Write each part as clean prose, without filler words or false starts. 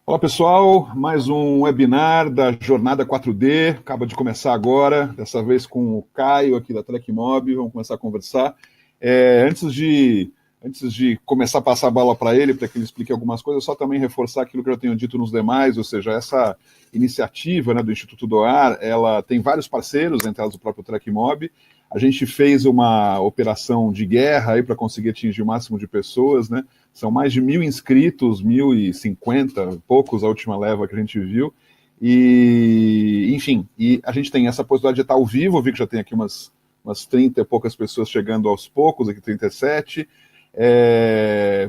Olá pessoal, mais um webinar da Jornada 4D, acaba de começar agora, dessa vez com o Caio aqui da Trekmob, vamos começar a conversar. Antes de começar a passar a bola para ele que ele explique algumas coisas, só também reforçar aquilo que eu tenho dito nos demais, ou seja, essa iniciativa, né, do Instituto Doar, ela tem vários parceiros, entre elas o próprio Trekmob. A gente fez uma operação de guerra para conseguir atingir o máximo de pessoas, né? São mais de 1.000 inscritos, 1.050, poucos a última leva que a gente viu. E, enfim, e a gente tem essa possibilidade de estar ao vivo, eu vi que já tem aqui umas 30 e poucas pessoas chegando aos poucos, aqui 37,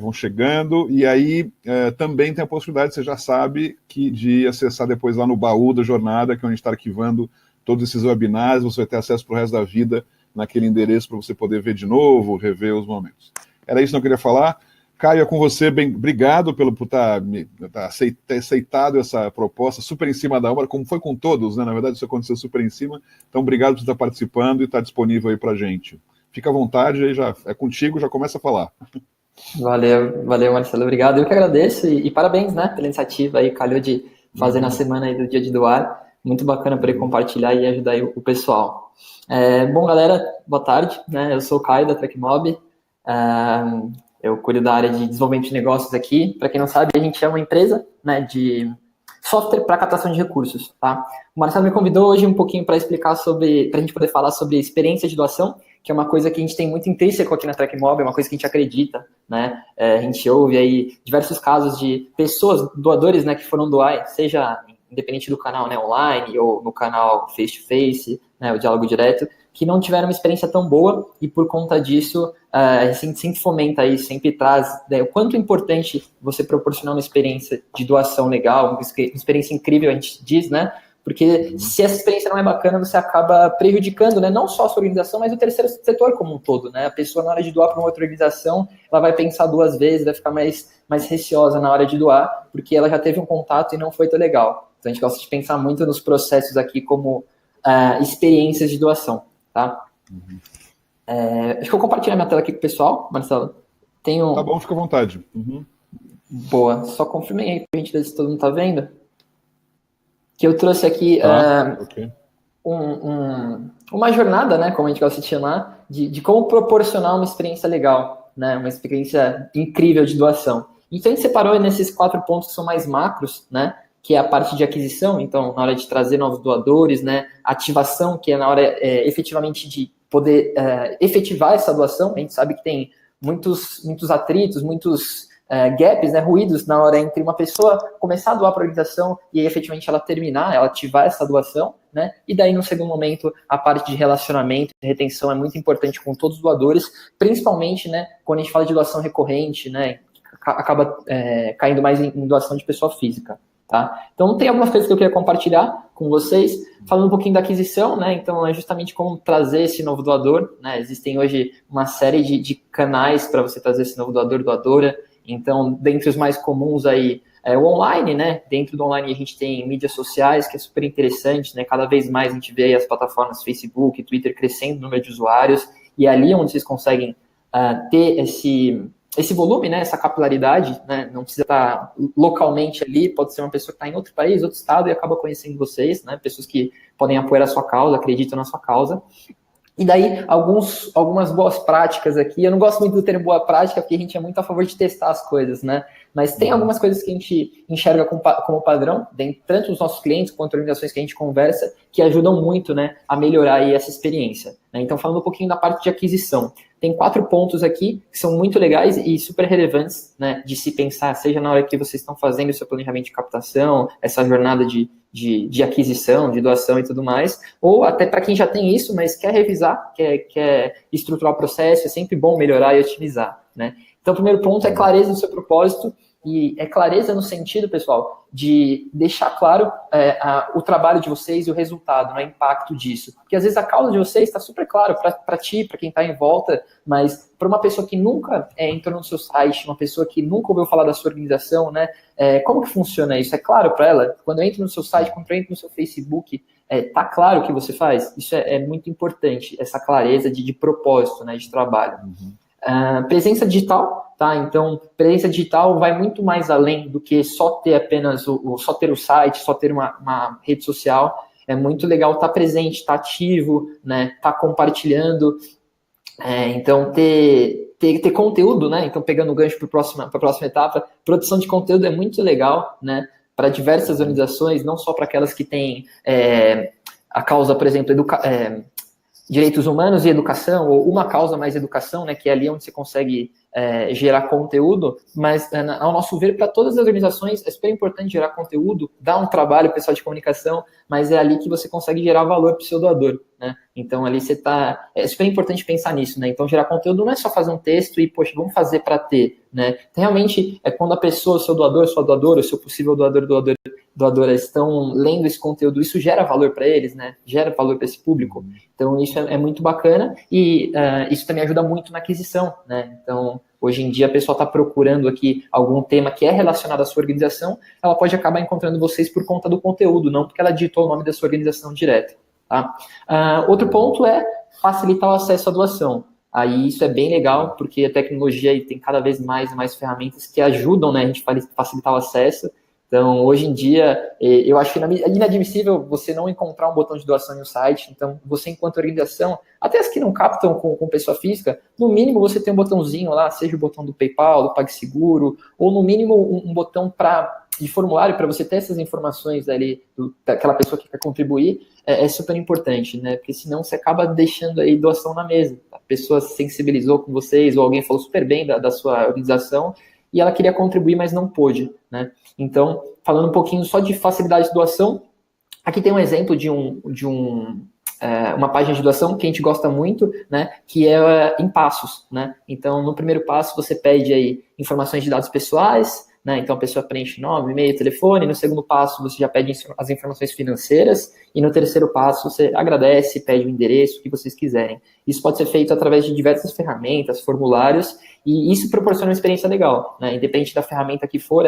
vão chegando, e aí também tem a possibilidade, você já sabe, de acessar depois lá no baú da jornada, que é onde a gente está arquivando todos esses webinars, você vai ter acesso para o resto da vida naquele endereço para você poder ver de novo, rever os momentos. Era isso que eu queria falar. Caio, é com você, obrigado por ter aceitado essa proposta super em cima da hora, como foi com todos, né? Na verdade, isso aconteceu super em cima. Então, obrigado por estar participando e estar disponível aí para a gente. Fica à vontade, aí já é contigo, já começa a falar. Valeu, Marcelo, obrigado. Eu que agradeço e parabéns, né, pela iniciativa aí, calhou de fazer na semana aí do Dia de Doar. Muito bacana poder compartilhar e ajudar aí o pessoal. Bom, galera, boa tarde, né? Eu sou o Caio da Trekmob. Eu cuido da área de desenvolvimento de negócios aqui. Para quem não sabe, a gente é uma empresa, né, de software para captação de recursos, tá? O Marcelo me convidou hoje um pouquinho para explicar para a gente poder falar sobre experiência de doação, que é uma coisa que a gente tem muito intrínseco aqui na Trekmob, é uma coisa que a gente acredita, né? A gente ouve aí diversos casos de pessoas, doadores, né, que foram doar, seja independente do canal, né, online ou no canal face-to-face, né, o diálogo direto, que não tiveram uma experiência tão boa e por conta disso a gente sempre fomenta aí, sempre traz, né, o quanto é importante você proporcionar uma experiência de doação legal, uma experiência incrível, a gente diz, né? Porque se essa experiência não é bacana, você acaba prejudicando, né, não só a sua organização, mas o terceiro setor como um todo, né? A pessoa, na hora de doar para uma outra organização, ela vai pensar duas vezes, vai ficar mais receosa na hora de doar, porque ela já teve um contato e não foi tão legal. Então, a gente gosta de pensar muito nos processos aqui como experiências de doação, tá? Acho que eu vou compartilhar minha tela aqui com o pessoal, Marcelo. Tá bom, fica à vontade. Boa, só confirmem aí pra gente ver se todo mundo tá vendo. Que eu trouxe aqui okay. Uma jornada, né, como a gente gosta de chamar, de como proporcionar uma experiência legal, né, uma experiência incrível de doação. Então a gente separou nesses 4 pontos que são mais macros, né, que é a parte de aquisição, então na hora de trazer novos doadores, né, ativação, que é na hora efetivamente de poder efetivar essa doação. A gente sabe que tem muitos atritos, muitos gaps, né, ruídos na hora entre uma pessoa começar a doar para a organização e aí, efetivamente ela terminar, ela ativar essa doação, né? E daí no segundo momento a parte de relacionamento e retenção é muito importante com todos os doadores, principalmente, né, quando a gente fala de doação recorrente, né, acaba caindo mais em doação de pessoa física. Tá? Então tem algumas coisas que eu queria compartilhar com vocês, falando um pouquinho da aquisição, né? Então é justamente como trazer esse novo doador, né? Existem hoje uma série de canais para você trazer esse novo doador, doadora. Então, dentre os mais comuns aí, o online, né? Dentro do online a gente tem mídias sociais, que é super interessante, né? Cada vez mais a gente vê as plataformas Facebook, Twitter crescendo no número de usuários, e é ali onde vocês conseguem ter esse volume, né, essa capilaridade, né, não precisa estar localmente ali, pode ser uma pessoa que está em outro país, outro estado e acaba conhecendo vocês, né, pessoas que podem apoiar a sua causa, acreditam na sua causa. E daí, algumas boas práticas aqui. Eu não gosto muito do termo boa prática, porque a gente é muito a favor de testar as coisas, né? Mas tem algumas coisas que a gente enxerga como padrão, tanto os nossos clientes quanto organizações que a gente conversa, que ajudam muito, né, a melhorar aí essa experiência. Né? Então, falando um pouquinho da parte de aquisição. Tem 4 pontos aqui que são muito legais e super relevantes, né, de se pensar, seja na hora que vocês estão fazendo o seu planejamento de captação, essa jornada de aquisição, de doação e tudo mais, ou até para quem já tem isso, mas quer revisar, quer estruturar o processo, é sempre bom melhorar e otimizar, né? Então, o primeiro ponto é clareza do seu propósito, e é clareza no sentido, pessoal, de deixar claro o trabalho de vocês e o resultado, né, o impacto disso. Porque às vezes a causa de vocês está super claro para ti, para quem está em volta, mas para uma pessoa que nunca entrou no seu site, uma pessoa que nunca ouviu falar da sua organização, né, como que funciona isso? É claro para ela? Quando eu entro no seu site, quando eu entro no seu Facebook, tá claro o que você faz? Isso é muito importante, essa clareza de propósito, né, de trabalho. Presença digital, tá? Então, presença digital vai muito mais além do que só ter apenas só ter o site, só ter uma rede social. É muito legal estar presente, estar ativo, né? Estar compartilhando. Então, ter conteúdo, né? Então, pegando o gancho para a próxima etapa, produção de conteúdo é muito legal, né? Para diversas organizações, não só para aquelas que têm a causa, por exemplo, direitos humanos e educação, ou uma causa mais educação, né? Que é ali onde você consegue gerar conteúdo, mas, ao nosso ver, para todas as organizações é super importante gerar conteúdo, dar um trabalho pessoal de comunicação, mas é ali que você consegue gerar valor para o seu doador, né? Então, ali é super importante pensar nisso, né? Então, gerar conteúdo não é só fazer um texto e, poxa, vamos fazer para ter, né? Então, realmente, é quando a pessoa, o seu doador, sua doadora, o seu possível doadora estão lendo esse conteúdo, isso gera valor para eles, né? Gera valor para esse público. Então, isso é muito bacana e isso também ajuda muito na aquisição, né? Então, hoje em dia, a pessoa está procurando aqui algum tema que é relacionado à sua organização, ela pode acabar encontrando vocês por conta do conteúdo, não porque ela digitou o nome da sua organização direto, tá? Outro ponto é facilitar o acesso à doação. Aí isso é bem legal, porque a tecnologia aí tem cada vez mais e mais ferramentas que ajudam, né, a gente facilitar o acesso. Então, hoje em dia, eu acho inadmissível você não encontrar um botão de doação no site. Então, você, enquanto organização, até as que não captam com pessoa física, no mínimo você tem um botãozinho lá, seja o botão do PayPal, do PagSeguro, ou no mínimo um botão de formulário para você ter essas informações ali daquela pessoa que quer contribuir, é super importante, né? Porque senão você acaba deixando aí doação na mesa. A pessoa se sensibilizou com vocês, ou alguém falou super bem da sua organização, e ela queria contribuir, mas não pôde, né? Então, falando um pouquinho só de facilidade de doação, aqui tem um exemplo de uma página de doação que a gente gosta muito, né, que é em passos, né? Então, no primeiro passo, você pede aí informações de dados pessoais, né? Então, a pessoa preenche nome, e-mail, telefone. No segundo passo, você já pede as informações financeiras. E no terceiro passo, você agradece, pede o endereço, o que vocês quiserem. Isso pode ser feito através de diversas ferramentas, formulários, e isso proporciona uma experiência legal, né? Independente da ferramenta que for,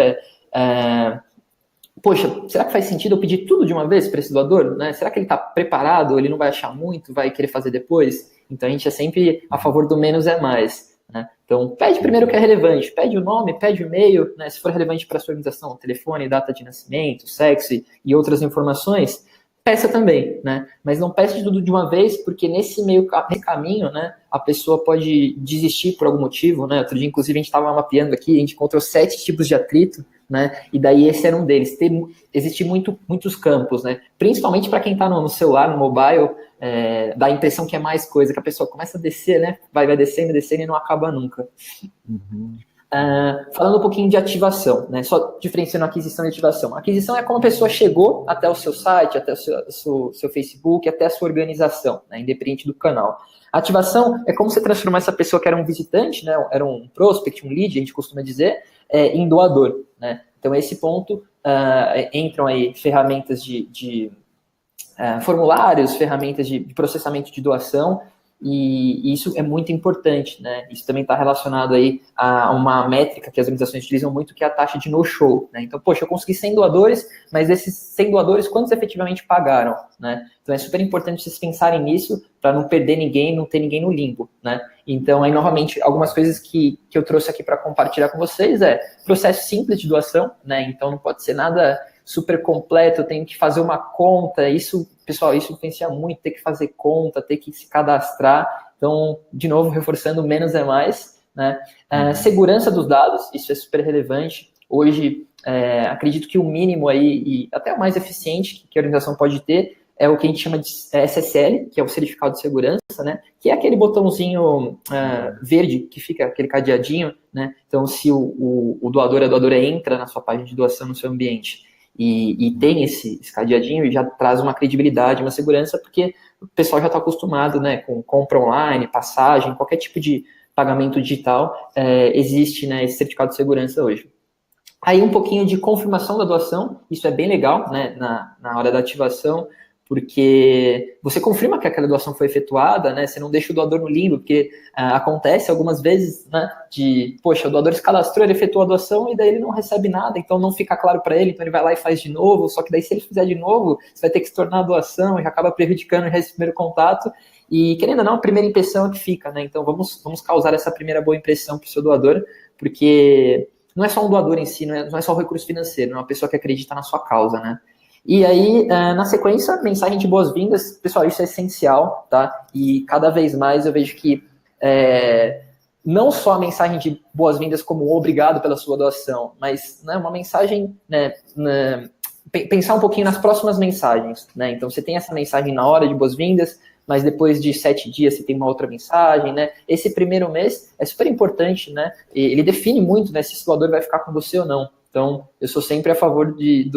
poxa, será que faz sentido eu pedir tudo de uma vez para esse doador? Né? Será que ele está preparado? Ele não vai achar muito, vai querer fazer depois? Então, a gente é sempre a favor do menos é mais, né? Então, pede primeiro o que é relevante, pede o nome, pede o e-mail, né? Se for relevante para a sua organização, telefone, data de nascimento, sexo e outras informações, peça também, né? Mas não peça tudo de uma vez, porque nesse meio caminho, né, a pessoa pode desistir por algum motivo, né? Outro dia, inclusive, a gente estava mapeando aqui, a gente encontrou 7 tipos de atrito, né? E daí esse era um deles. Existe muitos campos, né? Principalmente para quem está no celular, no mobile, dá a impressão que é mais coisa, que a pessoa começa a descer, né? Vai descendo e não acaba nunca. Uhum. Falando um pouquinho de ativação, né? Só diferenciando aquisição e ativação. A aquisição é como a pessoa chegou até o seu site, até o seu Facebook, até a sua organização, né? Independente do canal. A ativação é como você transformar essa pessoa que era um visitante, né? Era um prospect, um lead, a gente costuma dizer, em doador, né? Então, esse ponto entram aí ferramentas de formulários, ferramentas de processamento de doação, e isso é muito importante, né? Isso também está relacionado aí a uma métrica que as organizações utilizam muito, que é a taxa de no-show, né? Então, poxa, eu consegui 100 doadores, mas desses 100 doadores, quantos efetivamente pagaram, né? Então, é super importante vocês pensarem nisso para não perder ninguém, não ter ninguém no limbo, né? Então, aí, novamente, algumas coisas que eu trouxe aqui para compartilhar com vocês processo simples de doação, né? Então, não pode ser nada super completo, eu tenho que fazer uma conta, pessoal, isso influencia muito, ter que fazer conta, ter que se cadastrar. Então, de novo, reforçando, menos é mais, né? Segurança dos dados, isso é super relevante. Hoje, acredito que o mínimo aí, e até o mais eficiente que a organização pode ter, é o que a gente chama de SSL, que é o Certificado de Segurança, né? Que é aquele botãozinho verde, que fica aquele cadeadinho, né? Então, se o doador, a doadora entra na sua página de doação, no seu ambiente, e tem esse cadeadinho, e já traz uma credibilidade, uma segurança, porque o pessoal já está acostumado, né, com compra online, passagem, qualquer tipo de pagamento digital, existe, né, esse certificado de segurança hoje. Aí um pouquinho de confirmação da doação, isso é bem legal, né, na hora da ativação, porque você confirma que aquela doação foi efetuada, né? Você não deixa o doador no limbo, porque acontece algumas vezes, né? Poxa, o doador se cadastrou, ele efetuou a doação e daí ele não recebe nada, então não fica claro para ele, então ele vai lá e faz de novo, só que daí se ele fizer de novo, você vai ter que se tornar a doação e acaba prejudicando esse primeiro contato. E querendo ou não, a primeira impressão é que fica, né? Então vamos causar essa primeira boa impressão para o seu doador, Porque não é só um doador em si, não é só o recurso financeiro, é uma pessoa que acredita na sua causa, né? E aí, na sequência, mensagem de boas-vindas. Pessoal, isso é essencial, tá? E cada vez mais eu vejo que não só a mensagem de boas-vindas como obrigado pela sua doação, mas, né, uma mensagem, né, pensar um pouquinho nas próximas mensagens, né? Então, você tem essa mensagem na hora de boas-vindas, mas depois de 7 dias você tem uma outra mensagem, né? Esse primeiro mês é super importante, né? E ele define muito, né, se esse doador vai ficar com você ou não. Então, eu sou sempre a favor de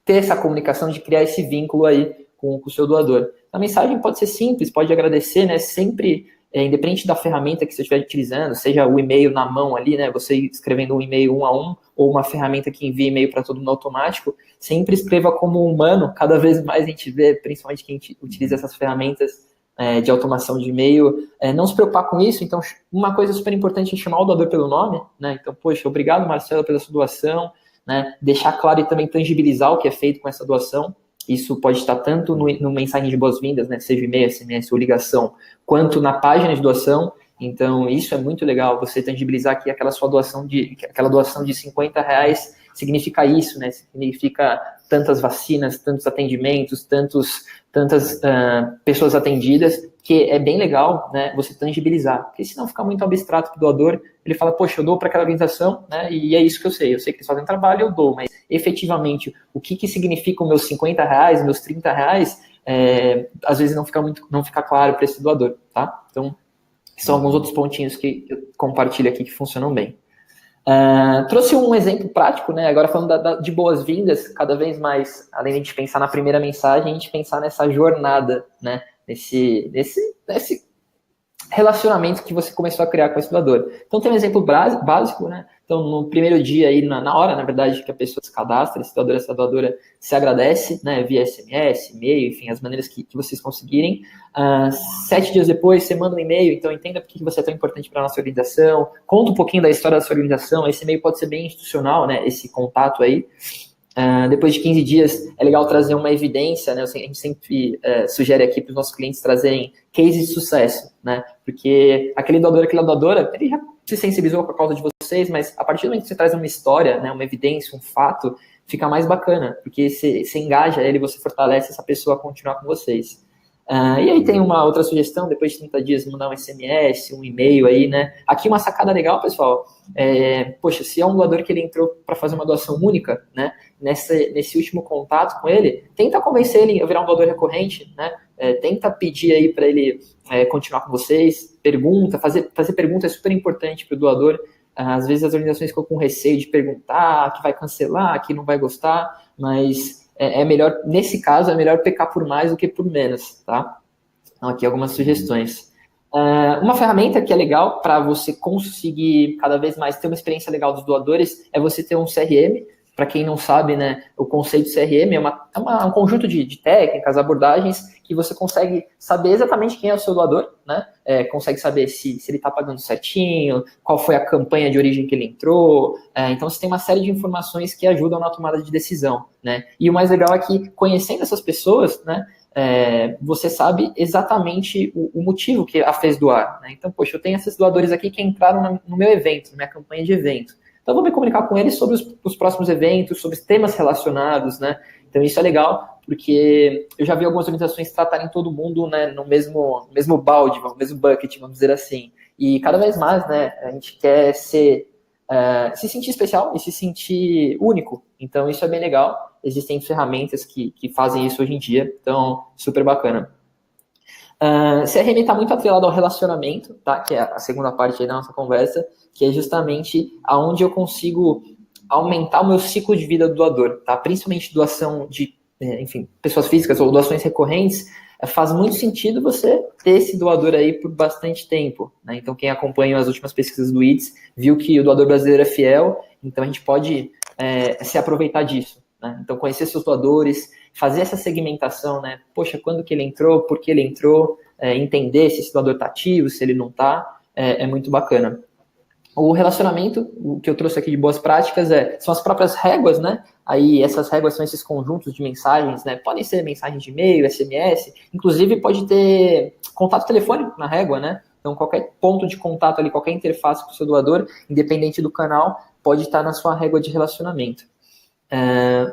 ter essa comunicação, de criar esse vínculo aí com o seu doador. A mensagem pode ser simples, pode agradecer, né? Sempre, independente da ferramenta que você estiver utilizando, seja o e-mail na mão ali, né? Você escrevendo um e-mail 1 a 1, ou uma ferramenta que envia e-mail para todo mundo automático, sempre escreva como humano. Cada vez mais a gente vê, principalmente quem utiliza essas ferramentas de automação de e-mail, não se preocupar com isso. Então, uma coisa super importante é chamar o doador pelo nome, né? Então, poxa, obrigado, Marcelo, pela sua doação, né? Deixar claro e também tangibilizar o que é feito com essa doação. Isso pode estar tanto no mensagem de boas-vindas, né? Seja e-mail, SMS ou ligação, quanto na página de doação. Então, isso é muito legal, você tangibilizar que aquela doação de R$50 significa isso, né? Significa tantas vacinas, tantos atendimentos, tantas pessoas atendidas, que é bem legal, né, você tangibilizar, porque senão fica muito abstrato para o doador. Ele fala, poxa, eu dou para aquela organização, né, e é isso que eu sei que eles fazem trabalho, eu dou, mas efetivamente, o que significa os meus R$50, meus R$30, às vezes não fica claro para esse doador, tá? Então, são alguns outros pontinhos que eu compartilho aqui que funcionam bem. Trouxe um exemplo prático, né? Agora falando de boas-vindas, cada vez mais, além de a gente pensar na primeira mensagem, a gente pensar nessa jornada, né? Nesse relacionamento que você começou a criar com esse doador. Então tem um exemplo básico, né? Então no primeiro dia aí, na hora, na verdade, que a pessoa se cadastra, esse doador, essa doadora se agradece, né? Via SMS, e-mail, enfim, as maneiras que vocês conseguirem. 7 dias depois, você manda um e-mail, então entenda por que você é tão importante para a nossa organização, conta um pouquinho da história da sua organização. Esse e-mail pode ser bem institucional, né? Esse contato aí. Depois de 15 dias, é legal trazer uma evidência, né? A gente sempre sugere aqui para os nossos clientes trazerem cases de sucesso, né? Porque aquele doador, aquela doadora, ele já se sensibilizou com a causa de vocês, mas a partir do momento que você traz uma história, né, uma evidência, um fato, fica mais bacana, porque você engaja ele, você fortalece essa pessoa a continuar com vocês. E aí tem uma outra sugestão, depois de 30 dias, mandar um SMS, um e-mail aí, né? Aqui uma sacada legal, pessoal, poxa, se é um doador que ele entrou para fazer uma doação única, né? Nesse último contato com ele, tenta convencer ele a virar um doador recorrente, né? Tenta pedir aí para ele continuar com vocês, fazer perguntas é super importante para o doador. Às vezes as organizações ficam com receio de perguntar, que vai cancelar, que não vai gostar, mas é melhor, nesse caso, é melhor pecar por mais do que por menos, tá? Então, aqui algumas sugestões. Uma ferramenta que é legal para você conseguir cada vez mais ter uma experiência legal dos doadores é você ter um CRM. Para quem não sabe, né, o conceito de CRM é um conjunto de técnicas, abordagens, que você consegue saber exatamente quem é o seu doador, né? Consegue saber se ele está pagando certinho, qual foi a campanha de origem que ele entrou. Então, você tem uma série de informações que ajudam na tomada de decisão, né? E o mais legal é que, conhecendo essas pessoas, né, você sabe exatamente o motivo que a fez doar, né? Então, poxa, eu tenho esses doadores aqui que entraram no meu evento, na minha campanha de evento. Então, eu vou me comunicar com eles sobre os próximos eventos, sobre os temas relacionados, né? Então, isso é legal, porque eu já vi algumas organizações tratarem todo mundo, né, no mesmo balde, no mesmo bucket, vamos dizer assim. E cada vez mais, né, a gente quer se sentir especial e se sentir único. Então, isso é bem legal. Existem ferramentas que fazem isso hoje em dia. Então, super bacana. CRM está muito atrelado ao relacionamento, tá? Que é a segunda parte aí da nossa conversa, que é justamente aonde eu consigo aumentar o meu ciclo de vida do doador, tá? Principalmente doação de, pessoas físicas ou doações recorrentes, faz muito sentido você ter esse doador aí por bastante tempo, né? Então, quem acompanha as últimas pesquisas do IDS viu que o doador brasileiro é fiel, então a gente pode se aproveitar disso, né? Então, conhecer seus doadores, fazer essa segmentação, né? Poxa, quando que ele entrou, por que ele entrou, entender se esse doador está ativo, se ele não está, é muito bacana. O relacionamento, o que eu trouxe aqui de boas práticas são as próprias réguas, né? Aí essas réguas são esses conjuntos de mensagens, né? Podem ser mensagens de e-mail, SMS, inclusive pode ter contato telefônico na régua, né? Então, qualquer ponto de contato ali, qualquer interface com o seu doador, independente do canal, pode estar na sua régua de relacionamento.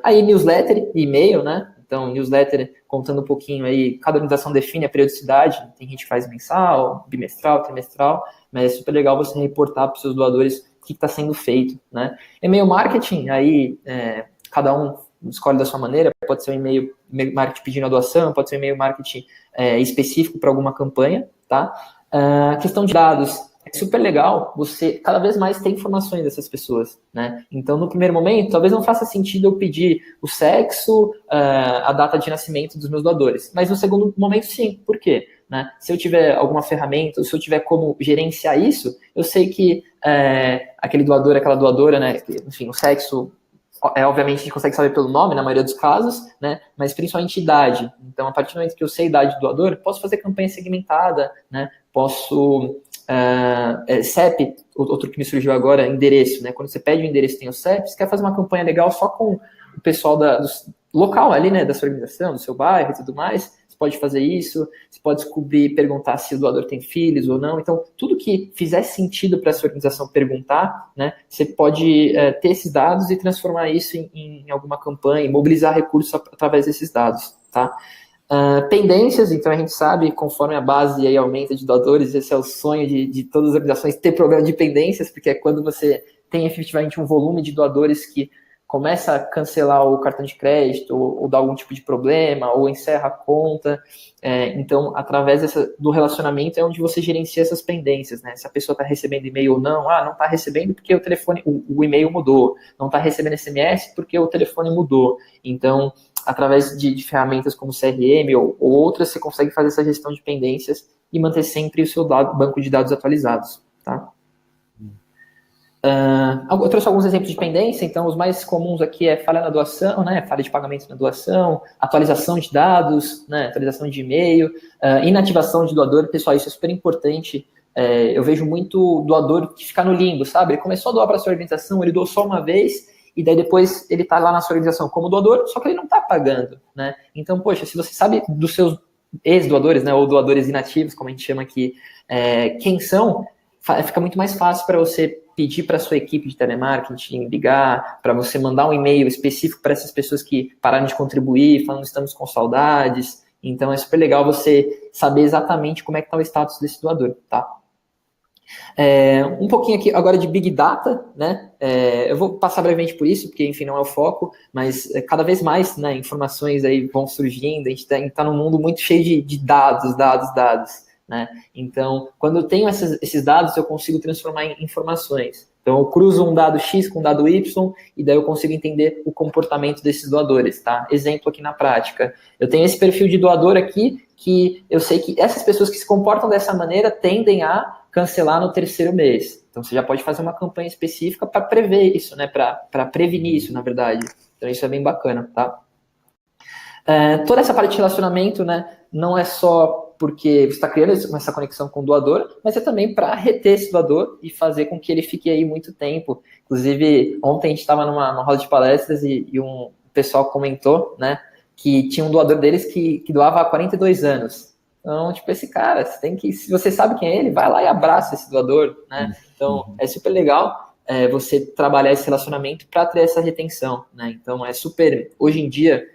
Aí, newsletter e e-mail, né? Então, newsletter, contando um pouquinho aí, cada organização define a periodicidade, tem gente que faz mensal, bimestral, trimestral, mas é super legal você reportar para os seus doadores o que está sendo feito, né? E-mail marketing, aí cada um escolhe da sua maneira, pode ser um e-mail marketing pedindo a doação, pode ser um e-mail marketing específico para alguma campanha, tá? Questão de dados, é super legal você cada vez mais ter informações dessas pessoas, né? Então, no primeiro momento, talvez não faça sentido eu pedir o sexo, a data de nascimento dos meus doadores, mas no segundo momento, sim. Por quê? Né? Se eu tiver alguma ferramenta, ou se eu tiver como gerenciar isso, eu sei que aquele doador, aquela doadora, né? Enfim, o sexo, obviamente a gente consegue saber pelo nome, na maioria dos casos, né? Mas principalmente idade. Então, a partir do momento que eu sei a idade do doador, posso fazer campanha segmentada, né? Posso... CEP, outro que me surgiu agora, endereço, né? Quando você pede o endereço, tem o CEP, você quer fazer uma campanha legal só com o pessoal do local ali, né? Da sua organização, do seu bairro e tudo mais, você pode fazer isso, você pode descobrir, perguntar se o doador tem filhos ou não. Então, tudo que fizer sentido para a sua organização perguntar, né? Você pode ter esses dados e transformar isso em alguma campanha, mobilizar recursos através desses dados, tá? Pendências, então a gente sabe, conforme a base aí aumenta de doadores, esse é o sonho de todas as organizações, ter problema de pendências, porque é quando você tem efetivamente um volume de doadores que começa a cancelar o cartão de crédito, ou dá algum tipo de problema, ou encerra a conta. Então, através do relacionamento é onde você gerencia essas pendências, né? Se a pessoa está recebendo e-mail ou não, não está recebendo porque o telefone, o e-mail mudou, não está recebendo SMS porque o telefone mudou. Então, através de ferramentas como CRM ou outras, você consegue fazer essa gestão de pendências e manter sempre o seu banco de dados atualizados, tá? Eu trouxe alguns exemplos de pendência, então os mais comuns aqui é falha na doação, né, falha de pagamento na doação, atualização de dados, né, atualização de e-mail, inativação de doador. Pessoal, isso é super importante. Eu vejo muito doador que fica no limbo, sabe? Ele começou a doar para a sua organização, ele doou só uma vez, e daí depois ele está lá na sua organização como doador, só que ele não está pagando, né? Então, poxa, se você sabe dos seus ex-doadores, né, ou doadores inativos, como a gente chama aqui, quem são, fica muito mais fácil para você pedir para a sua equipe de telemarketing ligar, para você mandar um e-mail específico para essas pessoas que pararam de contribuir, falando estamos com saudades. Então, é super legal você saber exatamente como é que está o status desse doador, tá? Um pouquinho aqui agora de Big Data, né? Eu vou passar brevemente por isso, porque, enfim, não é o foco, mas cada vez mais, né, informações aí vão surgindo, a gente está num mundo muito cheio de dados, né? Então, quando eu tenho esses dados, eu consigo transformar em informações. Então, eu cruzo um dado X com um dado Y, e daí eu consigo entender o comportamento desses doadores, tá? Exemplo aqui na prática. Eu tenho esse perfil de doador aqui, que eu sei que essas pessoas que se comportam dessa maneira tendem a cancelar no terceiro mês. Então, você já pode fazer uma campanha específica para prever isso, né? Para prevenir isso, na verdade. Então, isso é bem bacana, tá? Toda essa parte de relacionamento, né? Não é só porque você está criando essa conexão com o doador, mas é também para reter esse doador e fazer com que ele fique aí muito tempo. Inclusive, ontem a gente estava numa roda de palestras e um pessoal comentou, né, que tinha um doador deles que doava há 42 anos. Então, tipo, esse cara, se você sabe quem é ele, vai lá e abraça esse doador, né? Então, é super legal você trabalhar esse relacionamento para ter essa retenção, né? Então, hoje em dia,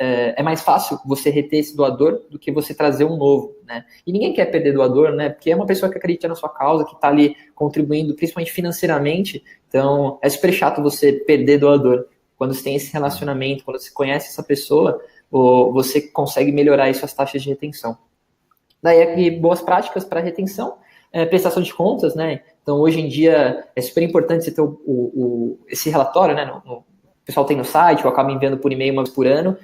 é mais fácil você reter esse doador do que você trazer um novo, né? E ninguém quer perder doador, né? Porque é uma pessoa que acredita na sua causa, que está ali contribuindo, principalmente financeiramente. Então, é super chato você perder doador. Quando você tem esse relacionamento, quando você conhece essa pessoa, você consegue melhorar aí suas taxas de retenção. Daí aqui, boas práticas para retenção, prestação de contas, né? Então, hoje em dia, é super importante você ter esse relatório, né? O pessoal tem no site, eu acabo enviando por e-mail uma vez por ano.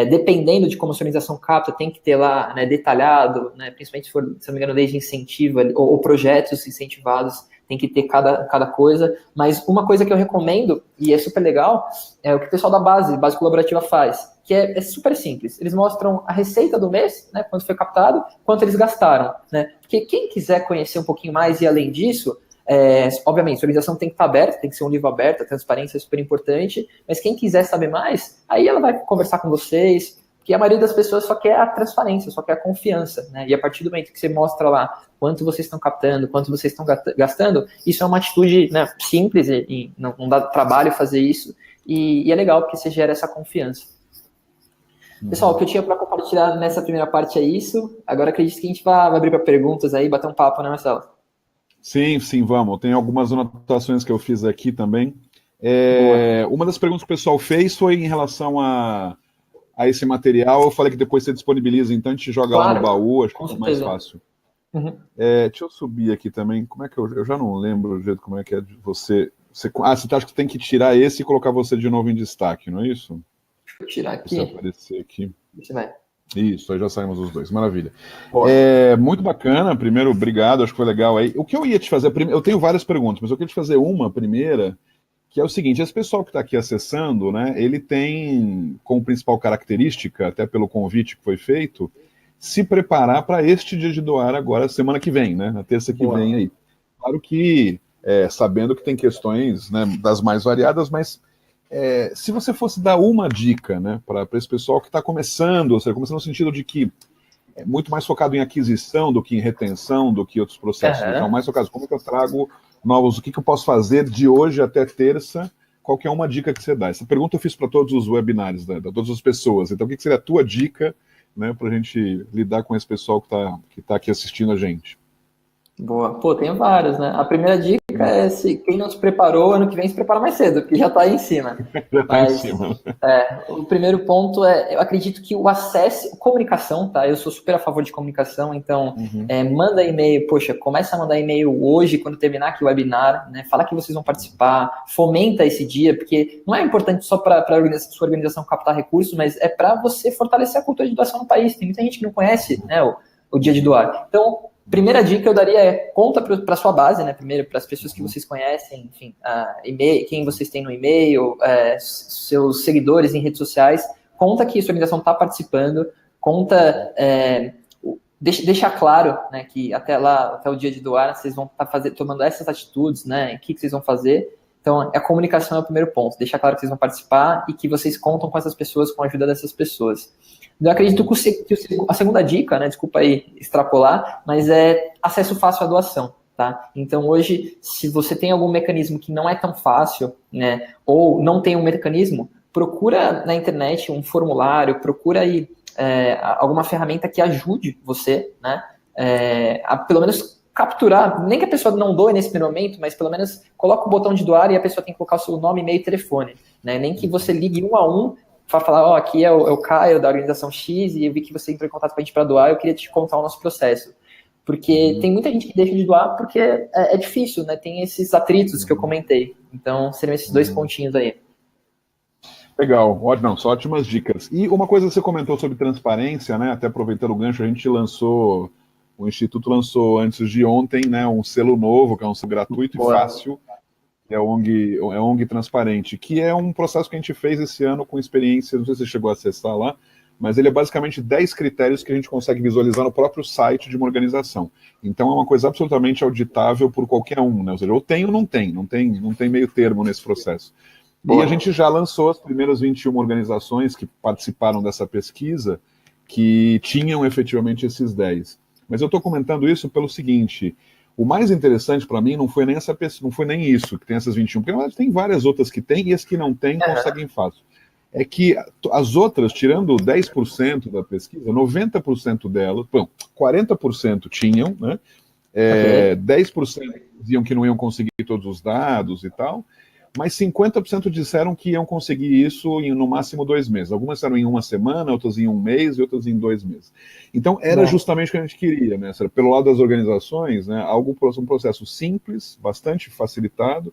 Dependendo de como a sua organização capta, tem que ter lá, né, detalhado, né, principalmente se for, se não me engano, desde incentivo ou projetos incentivados, tem que ter cada coisa. Mas uma coisa que eu recomendo, e é super legal, é o que o pessoal da base colaborativa faz, que é super simples. Eles mostram a receita do mês, né, quanto foi captado, quanto eles gastaram, né? Porque quem quiser conhecer um pouquinho mais e além disso, obviamente, a organização tem que estar aberta, tem que ser um livro aberto, a transparência é super importante, mas quem quiser saber mais, aí ela vai conversar com vocês, Porque a maioria das pessoas só quer a transparência, só quer a confiança, né? E a partir do momento que você mostra lá quanto vocês estão captando, quanto vocês estão gastando, isso é uma atitude, né, simples, e não dá trabalho fazer isso, e é legal porque você gera essa confiança. Pessoal, o que eu tinha para compartilhar nessa primeira parte é isso. Agora acredito que a gente vai abrir para perguntas aí, bater um papo, né, Marcelo? Sim, vamos. Tem algumas anotações que eu fiz aqui também. Uma das perguntas que o pessoal fez foi em relação a esse material. Eu falei que depois você disponibiliza, então a gente joga lá no baú, acho que é mais fácil. Uhum. Deixa eu subir aqui também. Como é que eu já não lembro o jeito como é que é de você acha que tem que tirar esse e colocar você de novo em destaque, não é isso? Vou tirar aqui. Se aparecer aqui. Você vai. Isso, aí já saímos os dois, maravilha. Muito bacana, primeiro, obrigado, acho que foi legal aí. O que eu ia te fazer, eu tenho várias perguntas, mas eu queria te fazer uma primeira, que é o seguinte: esse pessoal que está aqui acessando, né, ele tem como principal característica, até pelo convite que foi feito, se preparar para este dia de doar agora, semana que vem, né, na terça que vem aí. Claro que, sabendo que tem questões, né, das mais variadas, mas se você fosse dar uma dica, né, para esse pessoal que está começando, ou seja, começando no sentido de que é muito mais focado em aquisição do que em retenção, do que outros processos. Então, mais focado, como que eu trago novos, o que eu posso fazer de hoje até terça, qual que é uma dica que você dá? Essa pergunta eu fiz para todos os webinários, de todas as pessoas. Então, o que seria a tua dica, né, para a gente lidar com esse pessoal que tá aqui assistindo a gente? Boa. Pô, tem várias, né? A primeira dica é quem não se preparou, ano que vem se prepara mais cedo, porque já está aí em cima. Em cima. O primeiro ponto eu acredito que o acesso, comunicação, tá? Eu sou super a favor de comunicação, então manda e-mail, poxa, começa a mandar e-mail hoje, quando terminar aqui o webinar, né? Fala que vocês vão participar, fomenta esse dia, porque não é importante só para sua organização captar recursos, mas é para você fortalecer a cultura de doação no país. Tem muita gente que não conhece, né, o dia de doar. Então, primeira dica eu daria conta para sua base, né? Primeiro, para as pessoas que vocês conhecem, enfim, e-mail, quem vocês têm no e-mail, seus seguidores em redes sociais, conta que sua organização está participando, conta, deixa claro, né, que até o dia de doar, vocês vão estar tomando essas atitudes, né? O que vocês vão fazer. Então, a comunicação é o primeiro ponto. Deixar claro que vocês vão participar e que vocês contam com essas pessoas, com a ajuda dessas pessoas. Eu acredito que a segunda dica, né, desculpa aí extrapolar, mas é acesso fácil à doação, tá? Então hoje, se você tem algum mecanismo que não é tão fácil, né, ou não tem um mecanismo, procura na internet um formulário, procura aí alguma ferramenta que ajude você, né, a pelo menos capturar, nem que a pessoa não doe nesse primeiro momento, mas pelo menos coloca o botão de doar e a pessoa tem que colocar o seu nome, e-mail e telefone, né, nem que você ligue 1 a 1 para falar, aqui é o Caio da organização X e eu vi que você entrou em contato com a gente para doar, eu queria te contar o nosso processo. Porque tem muita gente que deixa de doar porque é difícil, né? Tem esses atritos que eu comentei. Então, seriam esses 2 pontinhos aí. Legal, não, só ótimas dicas. E uma coisa que você comentou sobre transparência, né? Até aproveitando o gancho, o Instituto lançou antes de ontem, né, um selo novo, que é um selo gratuito e fácil, é ONG Transparente, que é um processo que a gente fez esse ano com experiência, não sei se você chegou a acessar lá, mas ele é basicamente 10 critérios que a gente consegue visualizar no próprio site de uma organização. Então é uma coisa absolutamente auditável por qualquer um, né? Ou seja, ou tem ou não tem meio termo nesse processo. E a gente já lançou as primeiras 21 organizações que participaram dessa pesquisa, que tinham efetivamente esses 10. Mas eu estou comentando isso pelo seguinte: o mais interessante para mim não foi nem isso, que tem essas 21, porque na verdade tem várias outras que tem, e as que não tem conseguem fácil. É que as outras, tirando 10% da pesquisa, 90% delas, 40% tinham, né? 10% diziam que não iam conseguir todos os dados e tal, mas 50% disseram que iam conseguir isso em no máximo 2 meses. Algumas disseram em 1 semana, outras em 1 mês e outras em 2 meses. Então era justamente o que a gente queria, né? Pelo lado das organizações, né? Um processo simples, bastante facilitado.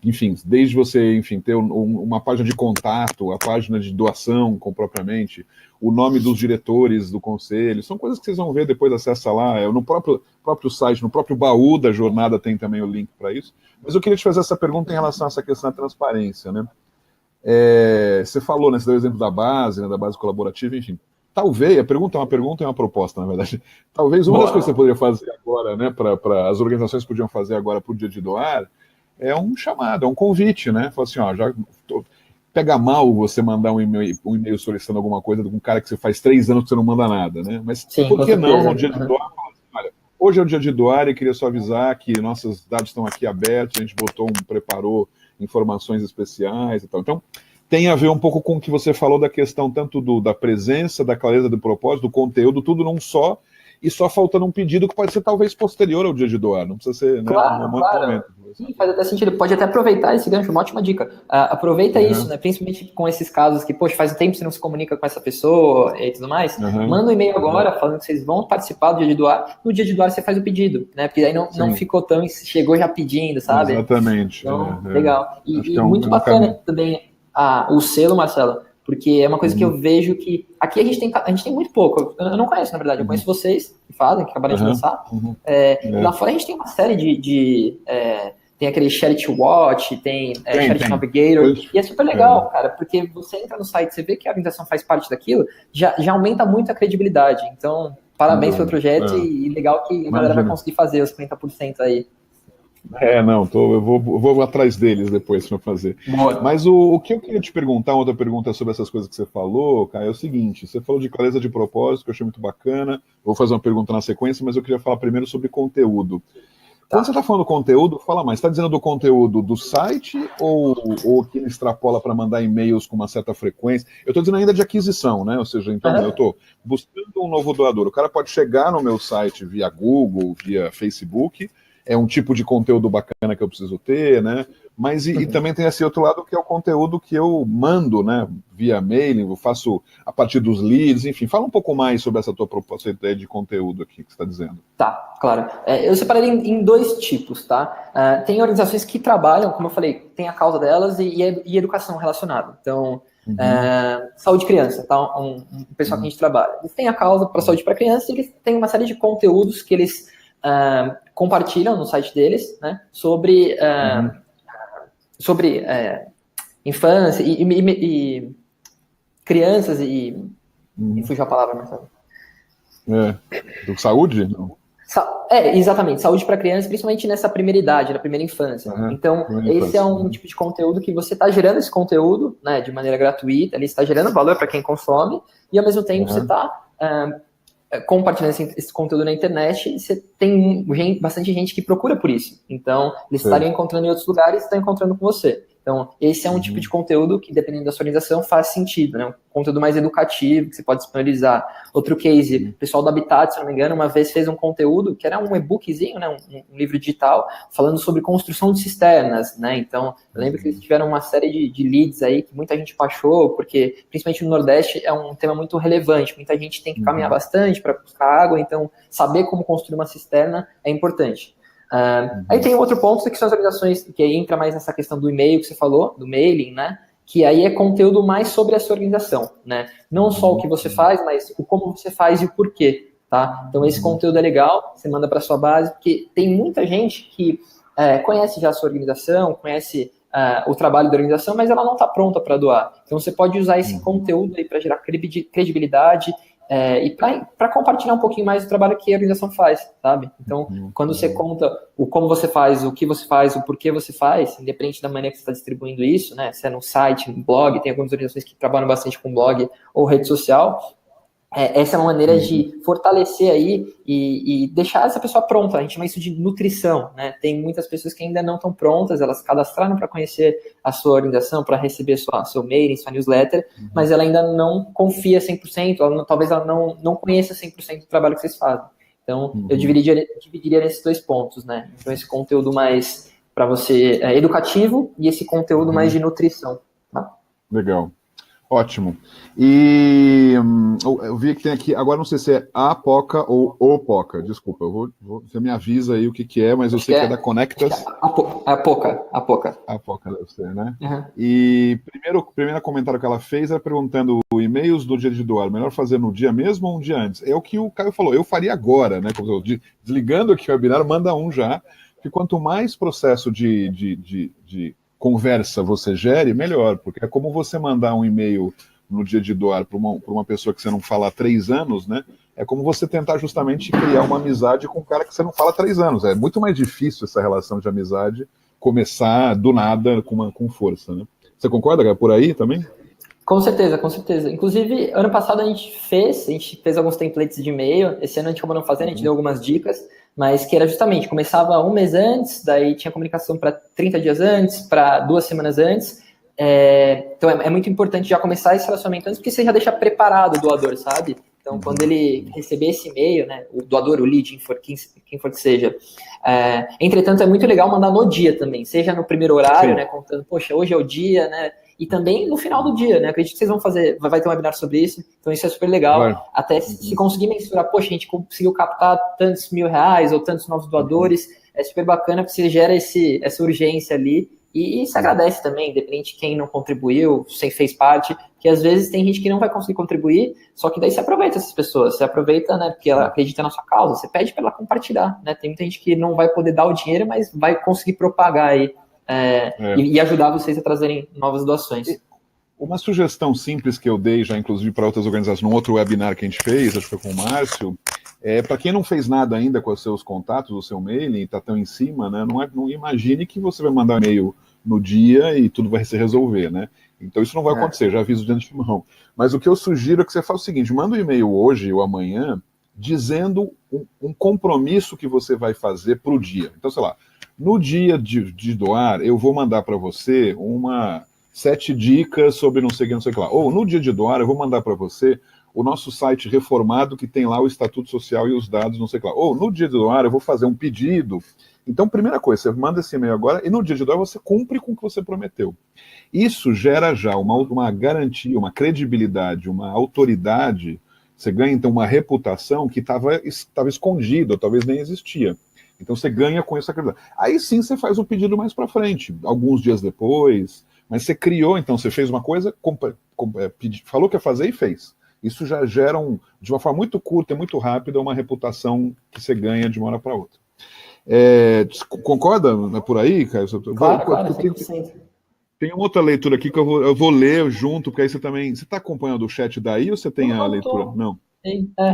Enfim, desde você, ter uma página de contato, a página de doação propriamente, o nome dos diretores do conselho, são coisas que vocês vão ver depois, acessa lá, no próprio site, no próprio baú da jornada tem também o link para isso. Mas eu queria te fazer essa pergunta em relação a essa questão da transparência, né? Você falou, né, você deu o exemplo da base, né, da base colaborativa, enfim. Talvez, a pergunta é uma pergunta e uma proposta, na verdade. Talvez uma das coisas que você poderia fazer agora, né, para as organizações podiam fazer agora para o dia de doar, é um chamado, é um convite, né? Fala assim, pega mal você mandar um e-mail solicitando alguma coisa com um cara que você faz 3 anos que você não manda nada, né? Mas Sim, por com que não, certeza. no dia de doar, falar assim, olha, hoje é o dia de doar e queria só avisar que nossos dados estão aqui abertos, a gente preparou informações especiais e tal. Então, tem a ver um pouco com o que você falou da questão tanto da presença, da clareza do propósito, do conteúdo, tudo num só, e só faltando um pedido que pode ser talvez posterior ao dia de doar, não precisa ser, né, Claro, no claro. momento. Sim, faz até sentido. Pode até aproveitar esse gancho, uma ótima dica. Aproveita isso, né? Principalmente com esses casos que, poxa, faz um tempo que você não se comunica com essa pessoa e tudo mais. Manda um e-mail agora falando que vocês vão participar do dia de doar. No dia de doar você faz o pedido, né? Porque aí não ficou tão, chegou já pedindo, sabe? Exatamente. Então, legal. Acho que E muito um bacana caminho. também o selo, Marcelo, porque é uma coisa que eu vejo que aqui a gente tem muito pouco. Eu não conheço, na verdade. Eu conheço vocês que fazem, que acabaram de lançar. Lá fora a gente tem uma série tem aquele Charity Watch, tem Charity Navigator, e é super legal, cara, porque você entra no site, você vê que a organização faz parte daquilo, já aumenta muito a credibilidade. Então, parabéns pelo projeto e legal que a galera vai conseguir fazer os 50% aí. Eu vou atrás deles depois para fazer. Boa. Mas o que eu queria te perguntar, outra pergunta sobre essas coisas que você falou, cara, é o seguinte: você falou de clareza de propósito, que eu achei muito bacana. Vou fazer uma pergunta na sequência, mas eu queria falar primeiro sobre conteúdo. Quando você está falando do conteúdo, fala mais. Você está dizendo do conteúdo do site ou que ele extrapola para mandar e-mails com uma certa frequência? Eu estou dizendo ainda de aquisição, né? Ou seja, então eu estou buscando um novo doador. O cara pode chegar no meu site via Google, via Facebook. É um tipo de conteúdo bacana que eu preciso ter, né? Mas e também tem esse outro lado que é o conteúdo que eu mando, né? Via mailing, eu faço a partir dos leads, enfim. Fala um pouco mais sobre essa tua proposta, ideia de conteúdo aqui que você está dizendo. Tá, claro. Eu separei em dois tipos, tá? Tem organizações que trabalham, como eu falei, tem a causa delas e educação relacionada. Então, saúde de criança, tá? Um pessoal que a gente trabalha. Eles têm a causa para saúde para criança e eles têm uma série de conteúdos que eles compartilham no site deles, né, sobre infância e crianças e fugiu a palavra, Marcelo. Do saúde? Não. Exatamente, saúde para criança, principalmente nessa primeira idade, na primeira infância. Então, esse é um tipo de conteúdo que você está gerando esse conteúdo, né, de maneira gratuita, ele está gerando valor para quem consome, e ao mesmo tempo você está compartilhando esse conteúdo na internet, e você tem bastante gente que procura por isso. Então, eles estariam encontrando em outros lugares e estão encontrando com você. Então, esse é um tipo de conteúdo que, dependendo da sua organização, faz sentido, né? Um conteúdo mais educativo, que você pode disponibilizar. Outro case, o pessoal do Habitat, se não me engano, uma vez fez um conteúdo, que era um e-bookzinho, né? Um livro digital, falando sobre construção de cisternas, né? Então, eu lembro que eles tiveram uma série de leads aí, que muita gente baixou, porque, principalmente no Nordeste, é um tema muito relevante. Muita gente tem que caminhar bastante para buscar água, então, saber como construir uma cisterna é importante. Aí tem outro ponto que são as organizações que entra mais nessa questão do e-mail que você falou, do mailing, né? Que aí é conteúdo mais sobre a sua organização, né? Não só o que você faz, mas o como você faz e o porquê, tá? Então esse conteúdo é legal, você manda para sua base, porque tem muita gente que conhece já a sua organização, conhece o trabalho da organização, mas ela não está pronta para doar. Então você pode usar esse conteúdo aí para gerar credibilidade e para compartilhar um pouquinho mais do trabalho que a organização faz, sabe? Então, quando você conta o como você faz, o que você faz, o porquê você faz, independente da maneira que você está distribuindo isso, né? Se é no site, no blog, tem algumas organizações que trabalham bastante com blog ou rede social. Essa é uma maneira de fortalecer aí e deixar essa pessoa pronta. A gente chama isso de nutrição, né? Tem muitas pessoas que ainda não estão prontas, elas cadastraram para conhecer a sua organização, para receber seu mailing, sua newsletter, mas ela ainda não confia 100%, talvez ela não conheça 100% do trabalho que vocês fazem. Então, eu dividiria nesses dois pontos, né? Então, esse conteúdo mais para você educativo e esse conteúdo mais de nutrição. Tá? Legal. Ótimo. E eu vi que tem aqui, agora não sei se é a Poca ou o Poca, desculpa, você me avisa aí o que é, mas eu sei que é da Conectas. A Poca. A Poca deve ser, né? Uhum. E o primeiro comentário que ela fez era perguntando e-mails do dia de doar, melhor fazer no dia mesmo ou um dia antes? É o que o Caio falou, eu faria agora, né? Desligando aqui o webinar, manda um já, que quanto mais processo de conversa você gere, melhor, porque é como você mandar um e-mail no dia de doar para uma pessoa que você não fala há 3 anos, né? É como você tentar justamente criar uma amizade com um cara que você não fala há 3 anos. É muito mais difícil essa relação de amizade começar do nada com força, né? Você concorda, cara? Por aí também? Com certeza, com certeza. Inclusive, ano passado a gente fez alguns templates de e-mail, esse ano a gente acabou não fazendo, a gente deu algumas dicas, mas que era justamente, começava um mês antes, daí tinha comunicação para 30 dias antes, para 2 semanas antes, então é muito importante já começar esse relacionamento antes, porque você já deixa preparado o doador, sabe? Então, quando ele receber esse e-mail, né, o doador, o lead, quem for que seja, entretanto, é muito legal mandar no dia também, seja no primeiro horário, né, contando, poxa, hoje é o dia, né, e também no final do dia, né? Acredito que vocês vão vai ter um webinar sobre isso, então isso é super legal. Claro. Até se conseguir mensurar, poxa, a gente conseguiu captar tantos R$1.000 ou tantos novos doadores, é super bacana porque você gera essa urgência ali e se agradece também, independente de quem não contribuiu, quem fez parte, que às vezes tem gente que não vai conseguir contribuir, só que daí você aproveita essas pessoas, você aproveita, né, porque ela acredita na sua causa, você pede para ela compartilhar, né? Tem muita gente que não vai poder dar o dinheiro, mas vai conseguir propagar aí. E ajudar vocês a trazerem novas doações. Uma sugestão simples que eu dei já, inclusive, para outras organizações, num outro webinar que a gente fez, acho que foi com o Márcio, para quem não fez nada ainda com os seus contatos, o seu mailing, está tão em cima, né, não imagine que você vai mandar e-mail no dia e tudo vai se resolver, né? Então isso não vai acontecer, já aviso de antemão. Mas o que eu sugiro é que você faça o seguinte, manda um e-mail hoje ou amanhã, dizendo um compromisso que você vai fazer para o dia. Então, sei lá, no dia de doar, eu vou mandar para você 7 dicas sobre não sei o que lá. Ou no dia de doar, eu vou mandar para você o nosso site reformado que tem lá o Estatuto Social e os dados, não sei o que lá. Ou no dia de doar, eu vou fazer um pedido. Então, primeira coisa, você manda esse e-mail agora e no dia de doar você cumpre com o que você prometeu. Isso gera já uma garantia, uma credibilidade, uma autoridade. Você ganha, então, uma reputação que estava escondida, ou talvez nem existia. Então você ganha com essa credibilidade. Aí sim você faz o pedido mais para frente, alguns dias depois, mas você criou, então você fez uma coisa, falou que ia fazer e fez. Isso já gera, de uma forma muito curta e muito rápida, uma reputação que você ganha de uma hora para outra. Concorda por aí, Caio? Claro, tem uma outra leitura aqui que eu vou ler junto, porque aí você também... Você está acompanhando o chat daí ou você tem a leitura? Não.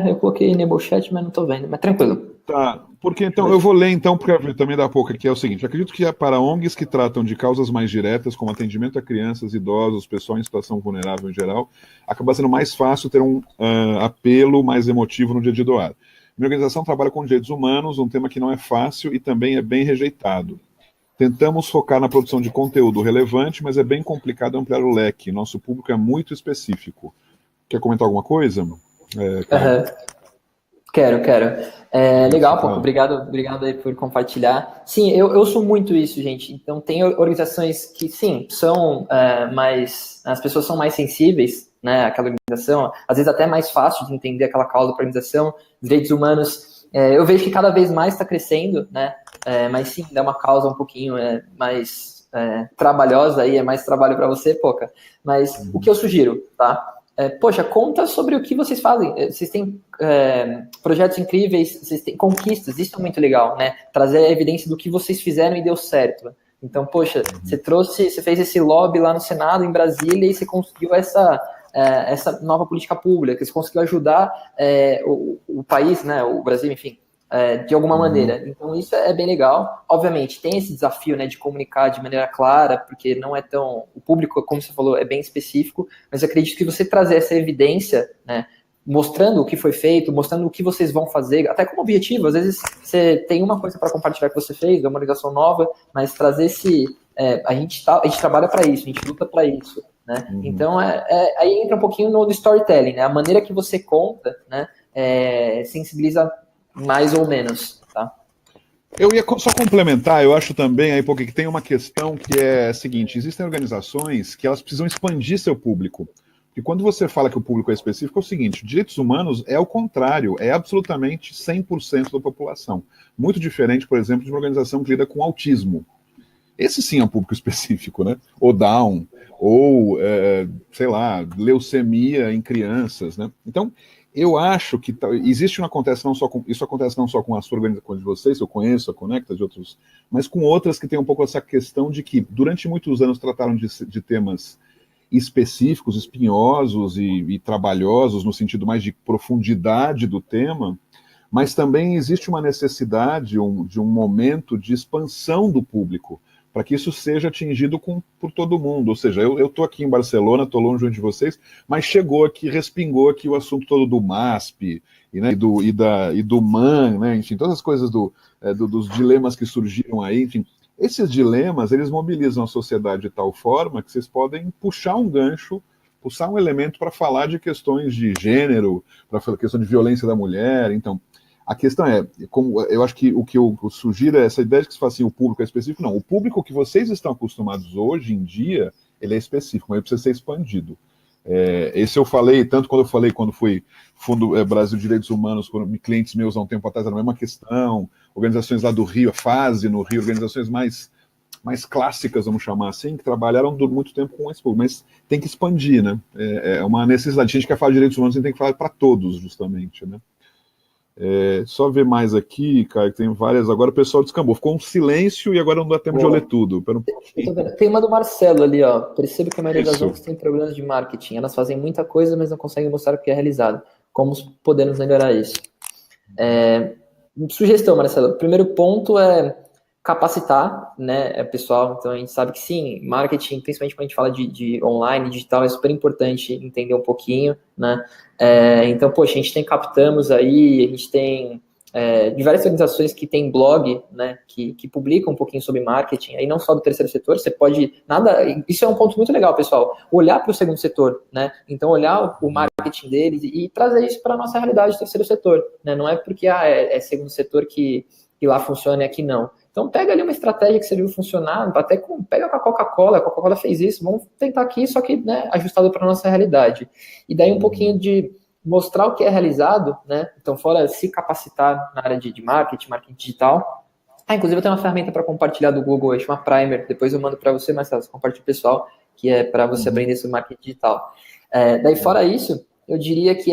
Eu coloquei Enable Chat, mas não estou vendo, mas tranquilo. Tá, porque então eu vou ler então, porque também dá pouco aqui, é o seguinte, acredito que para ONGs que tratam de causas mais diretas, como atendimento a crianças, idosos, pessoal em situação vulnerável em geral, acaba sendo mais fácil ter um apelo mais emotivo no dia de doar. Minha organização trabalha com direitos humanos, um tema que não é fácil e também é bem rejeitado. Tentamos focar na produção de conteúdo relevante, mas é bem complicado ampliar o leque, nosso público é muito específico. Quer comentar alguma coisa? Quero. Legal, Paco, obrigado aí por compartilhar. Sim, eu ouço muito isso, gente. Então, tem organizações que, sim, são as pessoas são mais sensíveis, né, àquela organização, às vezes até mais fácil de entender aquela causa da organização, direitos humanos. Eu vejo que cada vez mais está crescendo, né, mas sim, é uma causa um pouquinho mais trabalhosa, aí é mais trabalho para você, Poca. Mas o que eu sugiro, tá? Poxa, conta sobre o que vocês fazem. Vocês têm projetos incríveis, vocês têm conquistas, isso é muito legal, né? Trazer a evidência do que vocês fizeram e deu certo. Então, poxa, você fez esse lobby lá no Senado, em Brasília, e você conseguiu essa nova política pública, você conseguiu ajudar o país, né, o Brasil, enfim, de alguma maneira. Então, isso é bem legal. Obviamente, tem esse desafio, né, de comunicar de maneira clara, porque não é tão... O público, como você falou, é bem específico, mas eu acredito que você trazer essa evidência, né, mostrando o que foi feito, mostrando o que vocês vão fazer, até como objetivo. Às vezes, você tem uma coisa para compartilhar que você fez, é uma ligação nova, mas trazer a gente trabalha para isso, a gente luta para isso, né? Então, aí entra um pouquinho no storytelling, né? A maneira que você conta, né, sensibiliza mais ou menos, tá? Eu ia só complementar, eu acho também aí, porque tem uma questão que é a seguinte, existem organizações que elas precisam expandir seu público. E quando você fala que o público é específico, é o seguinte, direitos humanos é o contrário, é absolutamente 100% da população. Muito diferente, por exemplo, de uma organização que lida com autismo. Esse sim é um público específico, né? Ou Down, ou, sei lá, leucemia em crianças, né? Então, eu acho que isso acontece não só com a sua organização de vocês, eu conheço a Conecta de outros, mas com outras que tem um pouco essa questão de que durante muitos anos trataram de temas específicos, espinhosos e trabalhosos no sentido mais de profundidade do tema, mas também existe uma necessidade de um momento de expansão do público, para que isso seja atingido por todo mundo. Ou seja, eu estou aqui em Barcelona, estou longe de vocês, mas chegou aqui, respingou aqui o assunto todo do MASP né, e do MAN, né, enfim, todas as coisas dos dilemas que surgiram aí, enfim. Esses dilemas, eles mobilizam a sociedade de tal forma que vocês podem puxar um gancho, puxar um elemento para falar de questões de gênero, para falar questão de violência da mulher. Então, a questão é, como eu acho que o que eu sugiro é essa ideia de que se fala assim, o público é específico. Não, o público que vocês estão acostumados hoje em dia, ele é específico, mas ele precisa ser expandido. Esse eu falei, tanto quando fui Fundo Brasil de Direitos Humanos, quando clientes meus há um tempo atrás, era a mesma questão, organizações lá do Rio, a FASE no Rio, organizações mais clássicas, vamos chamar assim, que trabalharam muito tempo com esse público, mas tem que expandir, né? É uma necessidade. A gente quer falar de direitos humanos, a gente tem que falar para todos, justamente, né? Só ver mais aqui, cara, que tem várias. Agora o pessoal descambou. Ficou um silêncio e agora não dá tempo de eu ler tudo. Pera um pouquinho. Tem uma do Marcelo ali, ó. Percebo que a maioria das Isso. ONGs tem problemas de marketing. Elas fazem muita coisa, mas não conseguem mostrar o que é realizado. Como podemos melhorar isso? Sugestão, Marcelo. O primeiro ponto é capacitar, né, pessoal. Então a gente sabe que sim, marketing, principalmente quando a gente fala de online, digital, é super importante entender um pouquinho, né? Então, poxa, a gente tem Captamos aí, a gente tem diversas organizações que têm blog, né, que publicam um pouquinho sobre marketing, aí não só do terceiro setor, você pode, isso é um ponto muito legal, pessoal, olhar para o segundo setor, né, então olhar o marketing deles e trazer isso para a nossa realidade do terceiro setor, né, não é porque é segundo setor que lá funciona e aqui não. Então pega ali uma estratégia que você viu funcionar, pega com a Coca-Cola fez isso, vamos tentar aqui, só que, né, ajustado para a nossa realidade. E daí um pouquinho de mostrar o que é realizado, né? Então, fora se capacitar na área de marketing digital. Inclusive eu tenho uma ferramenta para compartilhar do Google, chama Primer, depois eu mando para você, Marcelo, compartilha o pessoal, que é para você aprender sobre marketing digital. Daí, fora isso, eu diria que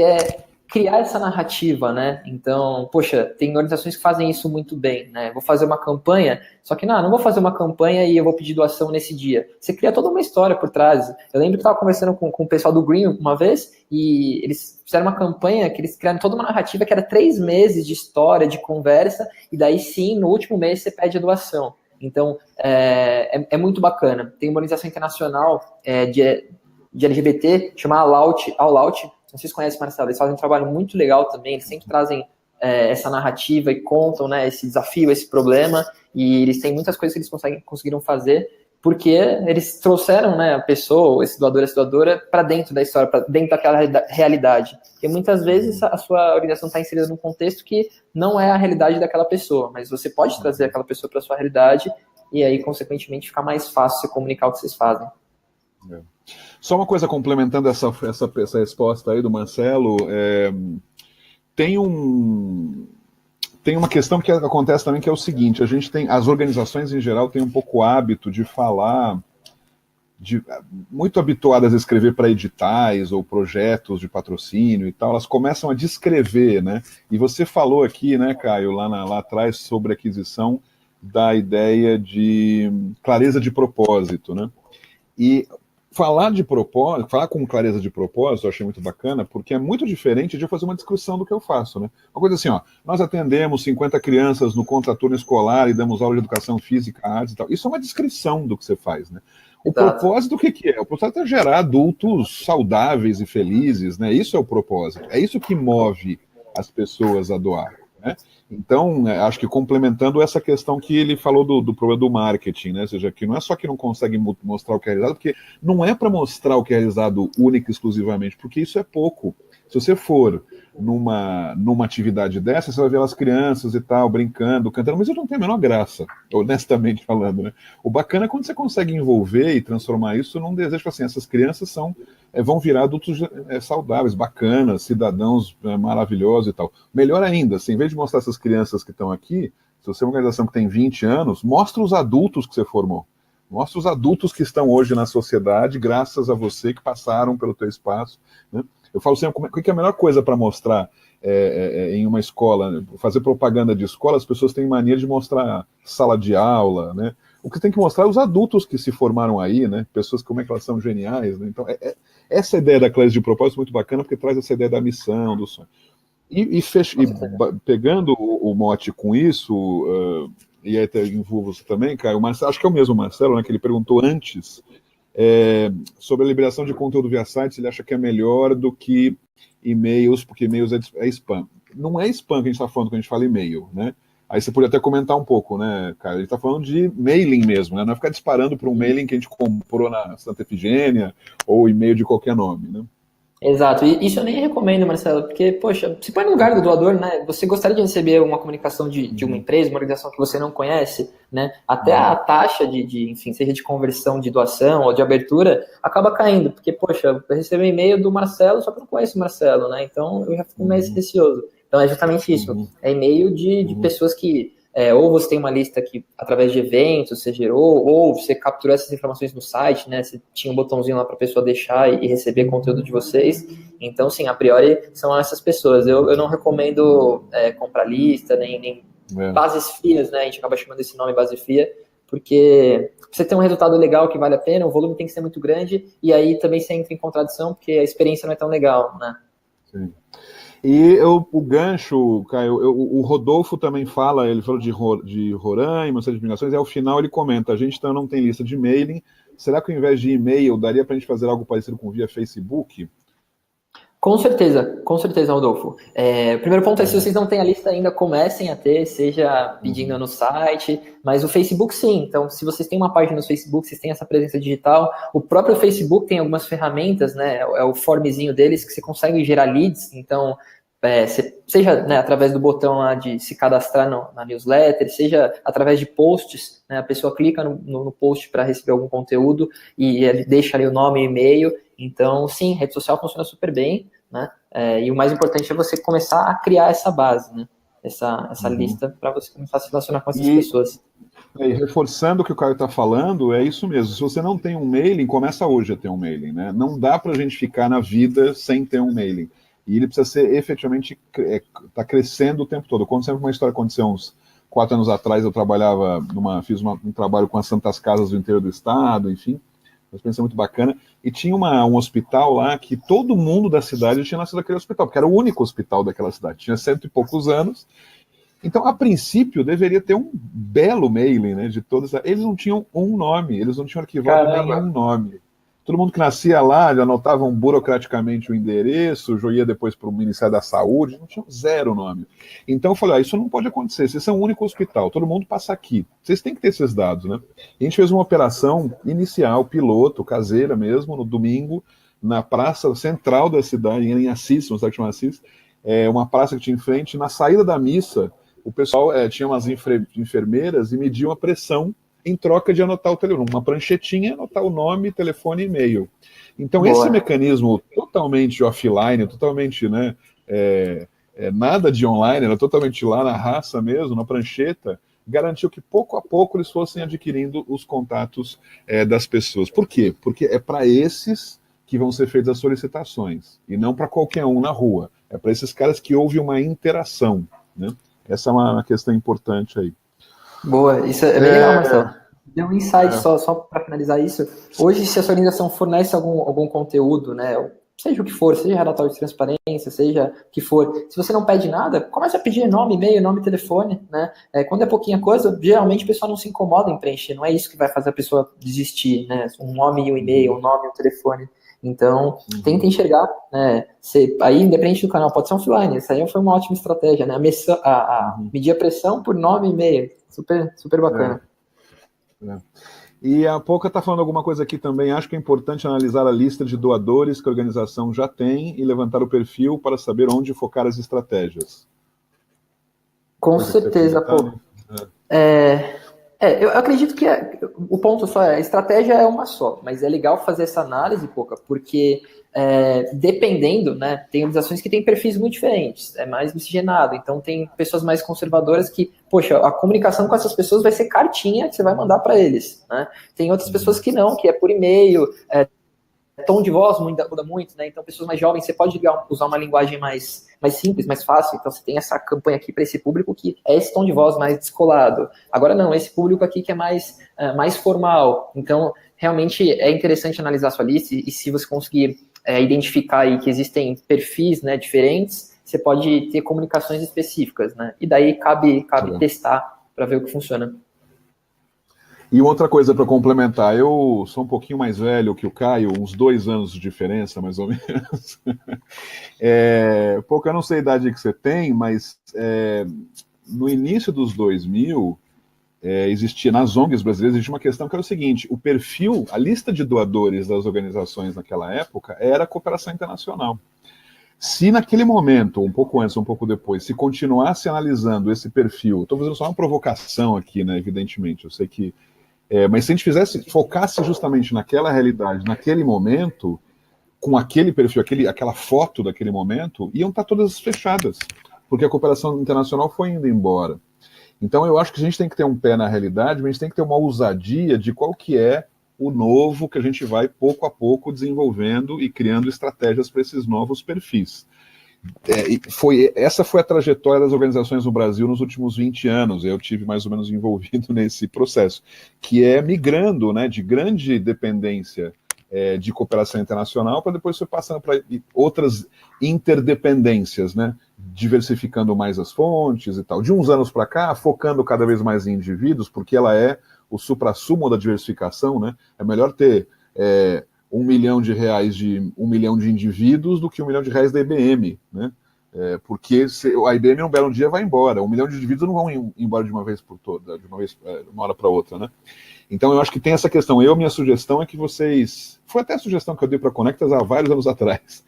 criar essa narrativa, né? Então, poxa, tem organizações que fazem isso muito bem, né? Vou fazer uma campanha, só que não vou fazer uma campanha e eu vou pedir doação nesse dia. Você cria toda uma história por trás. Eu lembro que eu estava conversando com o pessoal do Green uma vez e eles fizeram uma campanha que eles criaram toda uma narrativa que era 3 meses de história, de conversa, e daí sim, no último mês você pede a doação. Então, é muito bacana. Tem uma organização internacional de LGBT, chamada All Out. Não sei se conhece, Marcelo, eles fazem um trabalho muito legal também, eles sempre trazem essa narrativa e contam, né, esse desafio, esse problema, e eles têm muitas coisas que eles conseguiram fazer, porque eles trouxeram, né, a pessoa, esse doador, essa doadora, para dentro da história, para dentro daquela realidade. Porque muitas vezes a sua organização está inserida num contexto que não é a realidade daquela pessoa, mas você pode trazer aquela pessoa para a sua realidade, e aí, consequentemente, fica mais fácil você comunicar o que vocês fazem. Só uma coisa complementando essa resposta aí do Marcelo, tem uma questão que acontece também, que é o seguinte: as organizações em geral têm um pouco o hábito de falar, muito habituadas a escrever para editais ou projetos de patrocínio e tal, elas começam a descrever, né? E você falou aqui, né, Caio, lá atrás, sobre a aquisição da ideia de clareza de propósito, né? E falar com clareza de propósito, eu achei muito bacana, porque é muito diferente de eu fazer uma descrição do que eu faço, né? Uma coisa assim, ó, nós atendemos 50 crianças no contraturno escolar e damos aula de educação física, artes e tal. Isso é uma descrição do que você faz, né? O propósito, o que é? O propósito é gerar adultos saudáveis e felizes, né? Isso é o propósito. É isso que move as pessoas a doar, né? Então, acho que complementando essa questão que ele falou do problema do marketing, né? Ou seja, que não é só que não consegue mostrar o que é realizado, porque não é para mostrar o que é realizado única e exclusivamente, porque isso é pouco. Se você for numa atividade dessa, você vai ver as crianças e tal, brincando, cantando, mas eu não tenho a menor graça, honestamente falando, né? O bacana é quando você consegue envolver e transformar isso num desejo, assim, essas crianças vão virar adultos saudáveis, bacanas, cidadãos maravilhosos e tal. Melhor ainda, assim, em vez de mostrar essas crianças que estão aqui, se você é uma organização que tem 20 anos, mostra os adultos que você formou. Mostra os adultos que estão hoje na sociedade, graças a você, que passaram pelo teu espaço, né? Eu falo sempre, o que é a melhor coisa para mostrar em uma escola? Fazer propaganda de escola, as pessoas têm mania de mostrar sala de aula, né? O que tem que mostrar é os adultos que se formaram aí, né? Pessoas como é que elas são geniais, né? Então, essa ideia da clareza de propósito é muito bacana, porque traz essa ideia da missão, do sonho. E pegando o mote com isso, e aí envolvo você também, Caio, o Marcelo, acho que é o mesmo Marcelo, né, que ele perguntou antes sobre a liberação de conteúdo via sites, ele acha que é melhor do que e-mails, porque e-mails é spam. Não é spam que a gente está falando quando a gente fala e-mail, né? Aí você podia até comentar um pouco, né, cara? Ele está falando de mailing mesmo, né? Não é ficar disparando para um mailing que a gente comprou na Santa Efigênia ou e-mail de qualquer nome, né? Exato, e isso eu nem recomendo, Marcelo, porque, poxa, se põe no lugar do doador, né? Você gostaria de receber uma comunicação de uma empresa, uma organização que você não conhece, né? Até a taxa enfim, seja de conversão de doação ou de abertura, acaba caindo, porque, poxa, eu recebo um e-mail do Marcelo, só que eu não conheço o Marcelo, né? Então eu já fico mais receoso. Então é justamente isso, é e-mail de pessoas que ou você tem uma lista que, através de eventos, você gerou, ou você capturou essas informações no site, né? Você tinha um botãozinho lá para a pessoa deixar e receber conteúdo de vocês. Então, sim, a priori, são essas pessoas. Eu não recomendo comprar lista, nem bases frias, né? A gente acaba chamando esse nome base fria, porque você tem um resultado legal que vale a pena, o volume tem que ser muito grande, e aí também você entra em contradição, porque a experiência não é tão legal, né? Sim. E o gancho, Caio, o Rodolfo também fala, ele falou de Roraima, de migrações, e ao final ele comenta, a gente então não tem lista de mailing, será que ao invés de e-mail, daria para a gente fazer algo parecido com via Facebook? Com certeza, Rodolfo. O primeiro ponto é, se vocês não têm a lista ainda, comecem a ter, seja pedindo no site, mas o Facebook sim. Então, se vocês têm uma página no Facebook, vocês têm essa presença digital, o próprio Facebook tem algumas ferramentas, né? É o formzinho deles que você consegue gerar leads, então, seja, né, através do botão lá de se cadastrar na newsletter, seja através de posts, né, a pessoa clica no post para receber algum conteúdo e ele deixa ali o nome e e-mail. Então, sim, rede social funciona super bem, né? E o mais importante é você começar a criar essa base, né? Essa lista para você começar a se relacionar com essas pessoas. E reforçando o que o Caio está falando, é isso mesmo. Se você não tem um mailing, começa hoje a ter um mailing, né? Não dá para a gente ficar na vida sem ter um mailing. E ele precisa ser efetivamente, tá crescendo o tempo todo. Quando sempre uma história aconteceu uns 4 anos atrás, eu trabalhava fiz um trabalho com as Santas Casas do interior do estado, enfim, uma experiência muito bacana, e tinha um hospital lá que todo mundo da cidade tinha nascido naquele hospital, porque era o único hospital daquela cidade, tinha 100 e poucos anos, então, a princípio, deveria ter um belo mailing, né, de todos. Eles não tinham um nome, eles não tinham arquivado nenhum nome. Todo mundo que nascia lá, já anotavam burocraticamente o endereço, já ia depois para o Ministério da Saúde, não tinha zero nome. Então eu falei, isso não pode acontecer, vocês são o único hospital, todo mundo passa aqui, vocês têm que ter esses dados, né? E a gente fez uma operação inicial, piloto, caseira mesmo, no domingo, na praça central da cidade, em Assis, no cidade chamada Assis, uma praça que tinha em frente, na saída da missa, o pessoal tinha umas enfermeiras e mediam a pressão em troca de anotar o telefone, uma pranchetinha, anotar o nome, telefone e e-mail. Então, esse mecanismo totalmente offline, totalmente, né, nada de online, era totalmente lá na raça mesmo, na prancheta, garantiu que pouco a pouco eles fossem adquirindo os contatos das pessoas. Por quê? Porque é para esses que vão ser feitas as solicitações, e não para qualquer um na rua. É para esses caras que houve uma interação, né? Essa é uma questão importante aí. Boa, isso é bem legal, Marcelo. Deu um insight só para finalizar isso. Hoje, se a sua organização fornece algum conteúdo, né, seja o que for, seja relatório de transparência, seja o que for, se você não pede nada, comece a pedir nome, e-mail, nome e telefone, né? Quando é pouquinha coisa, geralmente o pessoal não se incomoda em preencher, não é isso que vai fazer a pessoa desistir, né? Um nome e um e-mail, um nome e um telefone. Então, tenta enxergar, né? Aí, independente do canal, pode ser offline, isso aí foi uma ótima estratégia, né? Medir a pressão por nome e e-mail, super bacana. E a Pouca está falando alguma coisa aqui também, acho que é importante analisar a lista de doadores que a organização já tem e levantar o perfil para saber onde focar as estratégias. Com certeza, pô. Eu acredito que o ponto só a estratégia é uma só, mas é legal fazer essa análise, Pouca, porque dependendo, né, tem organizações que têm perfis muito diferentes, é mais miscigenado, então tem pessoas mais conservadoras que, poxa, a comunicação com essas pessoas vai ser cartinha que você vai mandar para eles, né? Tem outras pessoas que não, que é por e-mail, tom de voz muda muito, né? Então, pessoas mais jovens, você pode usar uma linguagem mais simples, mais fácil. Então, você tem essa campanha aqui para esse público que é esse tom de voz mais descolado. Agora, não, esse público aqui que é mais formal. Então, realmente é interessante analisar a sua lista e se você conseguir identificar aí que existem perfis, né, diferentes, você pode ter comunicações específicas, né? E daí cabe testar para ver o que funciona. E outra coisa para complementar, eu sou um pouquinho mais velho que o Caio, uns 2 anos de diferença, mais ou menos. Pouco, eu não sei a idade que você tem, mas no início dos 2000, existia, nas ONGs brasileiras, existia uma questão que era o seguinte: o perfil, a lista de doadores das organizações naquela época era a cooperação internacional. Se naquele momento, um pouco antes, um pouco depois, se continuasse analisando esse perfil, estou fazendo só uma provocação aqui, né, evidentemente, eu sei que mas se a gente focasse justamente naquela realidade, naquele momento, com aquele perfil, aquela foto daquele momento, iam estar todas fechadas, porque a cooperação internacional foi indo embora. Então eu acho que a gente tem que ter um pé na realidade, mas a gente tem que ter uma ousadia de qual que é o novo que a gente vai pouco a pouco desenvolvendo e criando estratégias para esses novos perfis. Essa foi a trajetória das organizações no Brasil nos últimos 20 anos, eu tive mais ou menos envolvido nesse processo, que é migrando, né, de grande dependência de cooperação internacional para depois foi passando para outras interdependências, né, diversificando mais as fontes e tal. De uns anos para cá, focando cada vez mais em indivíduos, porque ela é o suprassumo da diversificação, né, é melhor ter R$1 milhão de 1 milhão de indivíduos do que R$1 milhão da IBM, né? Porque a IBM um belo dia vai embora, 1 milhão de indivíduos não vão embora de uma vez por toda, de uma hora para outra, né? Então eu acho que tem essa questão. Minha sugestão é que vocês, foi até a sugestão que eu dei para a Conectas há vários anos atrás,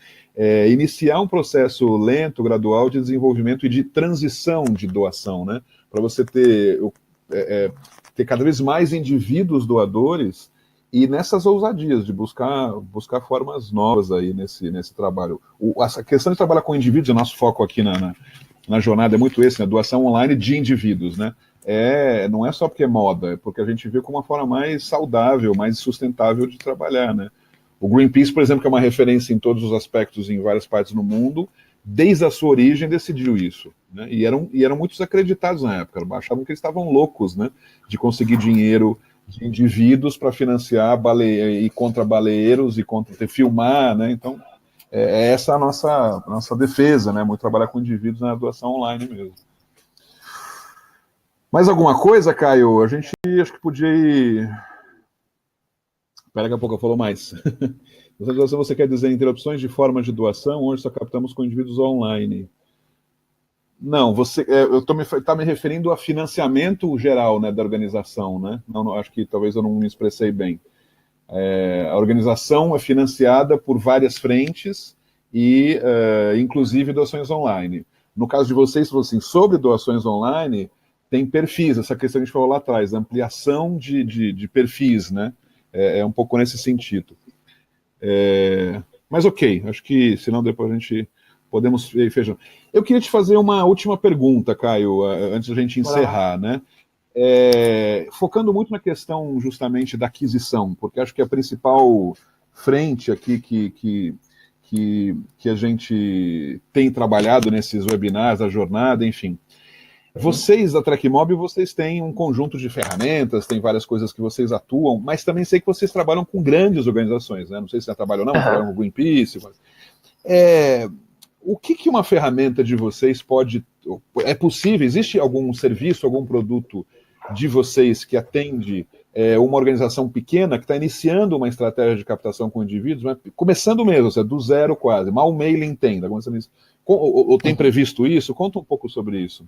iniciar um processo lento, gradual de desenvolvimento e de transição de doação, né? Para você ter cada vez mais indivíduos doadores e nessas ousadias de buscar formas novas aí nesse trabalho. Essa questão de trabalhar com indivíduos, o nosso foco aqui na jornada é muito esse, né? Doação online de indivíduos, né? Não é só porque é moda, é porque a gente vê como uma forma mais saudável, mais sustentável de trabalhar, né? O Greenpeace, por exemplo, que é uma referência em todos os aspectos em várias partes do mundo, desde a sua origem decidiu isso, né? E eram muitos acreditados na época, achavam que eles estavam loucos, né? De conseguir dinheiro de indivíduos para financiar e contra baleeiros e contra filmar, né? Então essa a nossa defesa, né? Muito trabalhar com indivíduos na doação online mesmo. Mais alguma coisa, Caio? A gente acho que podia ir. Espera, daqui a pouco eu falo mais. Você quer dizer interrupções de formas de doação, onde só captamos com indivíduos online? Não, eu estou me referindo a financiamento geral, né, da organização, né? Não, acho que talvez eu não me expressei bem. A organização é financiada por várias frentes e, inclusive, doações online. No caso de vocês, assim, sobre doações online, tem perfis, essa questão que a gente falou lá atrás, ampliação de perfis, né? Um pouco nesse sentido. Mas ok, acho que senão depois a gente podemos ir fechando. Eu queria te fazer uma última pergunta, Caio, antes da gente encerrar, né? Focando muito na questão justamente da aquisição, porque acho que a principal frente aqui que a gente tem trabalhado nesses webinars, a jornada, enfim. Vocês da TrackMob, vocês têm um conjunto de ferramentas, tem várias coisas que vocês atuam, mas também sei que vocês trabalham com grandes organizações, né? Não sei se você trabalha ou não, trabalham com o Greenpeace. O que uma ferramenta de vocês pode... É possível? Existe algum serviço, algum produto de vocês que atende uma organização pequena que está iniciando uma estratégia de captação com indivíduos, mas começando mesmo, do zero quase, mal mailing tem, tá começando isso. Ou tem previsto isso? Conta um pouco sobre isso.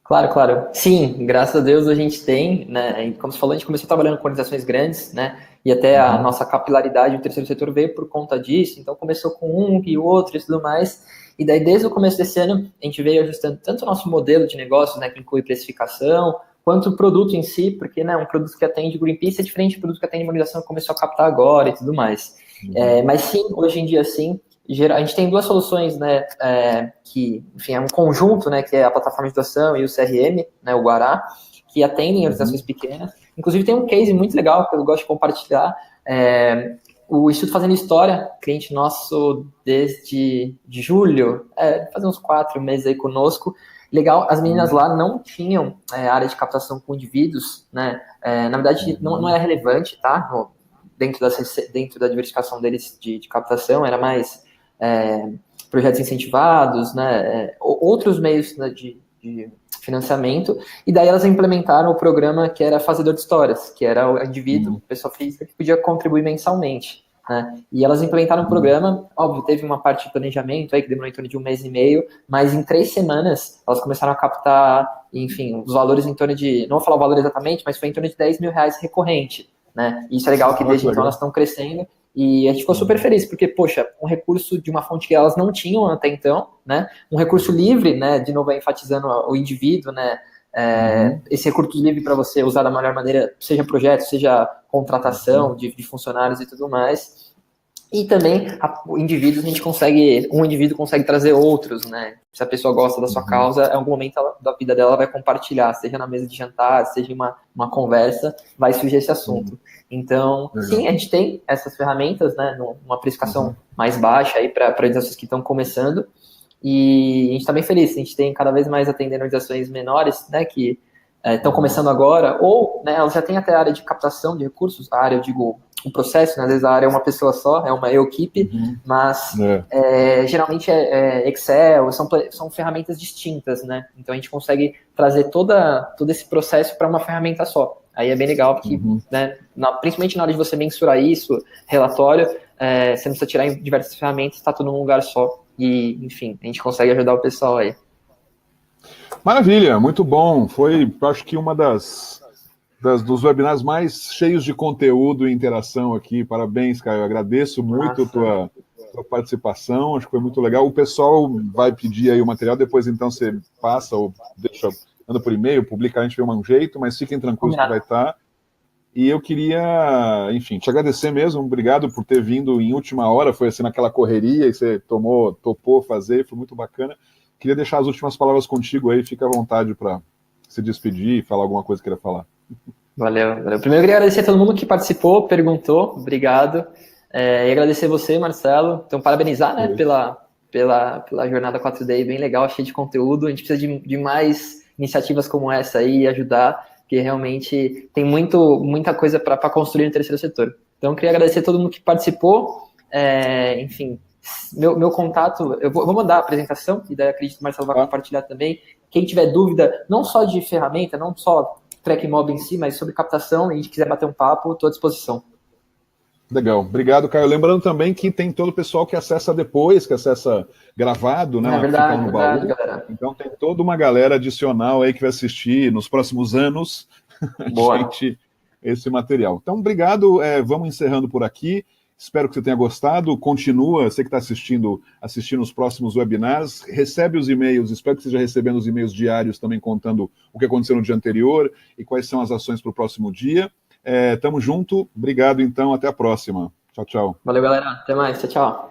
Claro, claro. Sim, graças a Deus a gente tem, né? Como você falou, a gente começou trabalhando com organizações grandes, né? E até a nossa capilaridade no terceiro setor veio por conta disso. Então começou com um e outro e tudo mais. E daí, desde o começo desse ano, a gente veio ajustando tanto o nosso modelo de negócio, né, que inclui precificação, quanto o produto em si, porque, né, um produto que atende Greenpeace é diferente do produto que atende uma organização que começou a captar agora e tudo mais. Mas sim, hoje em dia sim, a gente tem duas soluções, né, que, enfim, é um conjunto, né, que é a plataforma de doação e o CRM, né, o Guará, que atendem organizações pequenas. Inclusive tem um case muito legal que eu gosto de compartilhar, o Instituto Fazendo História, cliente nosso desde julho, faz uns 4 meses aí conosco. Legal, as meninas lá não tinham área de captação com indivíduos, né? Na verdade, não era relevante, tá? Dentro da diversificação deles de captação, era mais projetos incentivados, né? Outros meios, né, de financiamento, e daí elas implementaram o programa que era Fazedor de Histórias, que era o indivíduo, pessoa física, que podia contribuir mensalmente, né? E elas implementaram o programa, óbvio, teve uma parte de planejamento aí que demorou em torno de 1 mês e meio, mas em 3 semanas elas começaram a captar, enfim, os valores em torno de, não vou falar o valor exatamente, mas foi em torno de R$10 mil recorrente, né? E isso é legal que desde então elas estão crescendo, e a gente ficou super feliz, porque, poxa, um recurso de uma fonte que elas não tinham até então, né? Um recurso livre, né? De novo, enfatizando o indivíduo, né? Esse recurso livre para você usar da melhor maneira, seja projeto, seja contratação de funcionários e tudo mais. E também, um indivíduo consegue trazer outros, né? Se a pessoa gosta da sua causa, em algum momento da vida dela vai compartilhar, seja na mesa de jantar, seja uma conversa, vai surgir esse assunto. Então, sim, a gente tem essas ferramentas, né? Numa precificação mais baixa aí para organizações que estão começando. E a gente está bem feliz, a gente tem cada vez mais atendendo organizações menores, né? Que estão começando agora, ou né, elas já têm até a área de captação de recursos, a área, eu digo, o processo, né, às vezes a área é uma pessoa só, é uma equipe, mas geralmente é Excel, são ferramentas distintas, né? Então a gente consegue trazer todo esse processo para uma ferramenta só. Aí é bem legal, porque, né, principalmente na hora de você mensurar isso, relatório, você não precisa tirar em diversas ferramentas, está tudo num lugar só. E, enfim, a gente consegue ajudar o pessoal aí. Maravilha, muito bom. Foi, acho que uma dos webinars mais cheios de conteúdo e interação aqui. Parabéns, Caio. Agradeço muito a tua participação. Acho que foi muito legal. O pessoal vai pedir aí o material, depois então você passa ou manda por e-mail, publica, a gente vê um jeito, mas fiquem tranquilos que vai estar. E eu queria, enfim, te agradecer mesmo. Obrigado por ter vindo em última hora. Foi assim naquela correria e você topou fazer, foi muito bacana. Queria deixar as últimas palavras contigo aí, fica à vontade para se despedir e falar alguma coisa que queira falar. Valeu. Primeiro eu queria agradecer a todo mundo que participou, perguntou, obrigado. E agradecer você, Marcelo. Então, parabenizar, né, pela jornada 4Day, bem legal, cheio de conteúdo. A gente precisa de mais iniciativas como essa aí e ajudar, porque realmente tem muita coisa para construir no terceiro setor. Então, eu queria agradecer a todo mundo que participou. Enfim, meu contato, eu vou mandar a apresentação, e daí acredito que o Marcelo vai compartilhar também. Quem tiver dúvida, não só de ferramenta, não só TrackMob em si, mas sobre captação, e a gente quiser bater um papo, estou à disposição. Legal, obrigado, Caio. Lembrando também que tem todo o pessoal que acessa depois, que acessa gravado, né? É verdade, galera. Então tem toda uma galera adicional aí que vai assistir nos próximos anos esse material. Então, obrigado, vamos encerrando por aqui. Espero que você tenha gostado. Continua, você que está assistindo os próximos webinars, recebe os e-mails, espero que esteja recebendo os e-mails diários também contando o que aconteceu no dia anterior e quais são as ações para o próximo dia. Tamo junto, obrigado então, até a próxima. Tchau, tchau. Valeu, galera, até mais, tchau, tchau.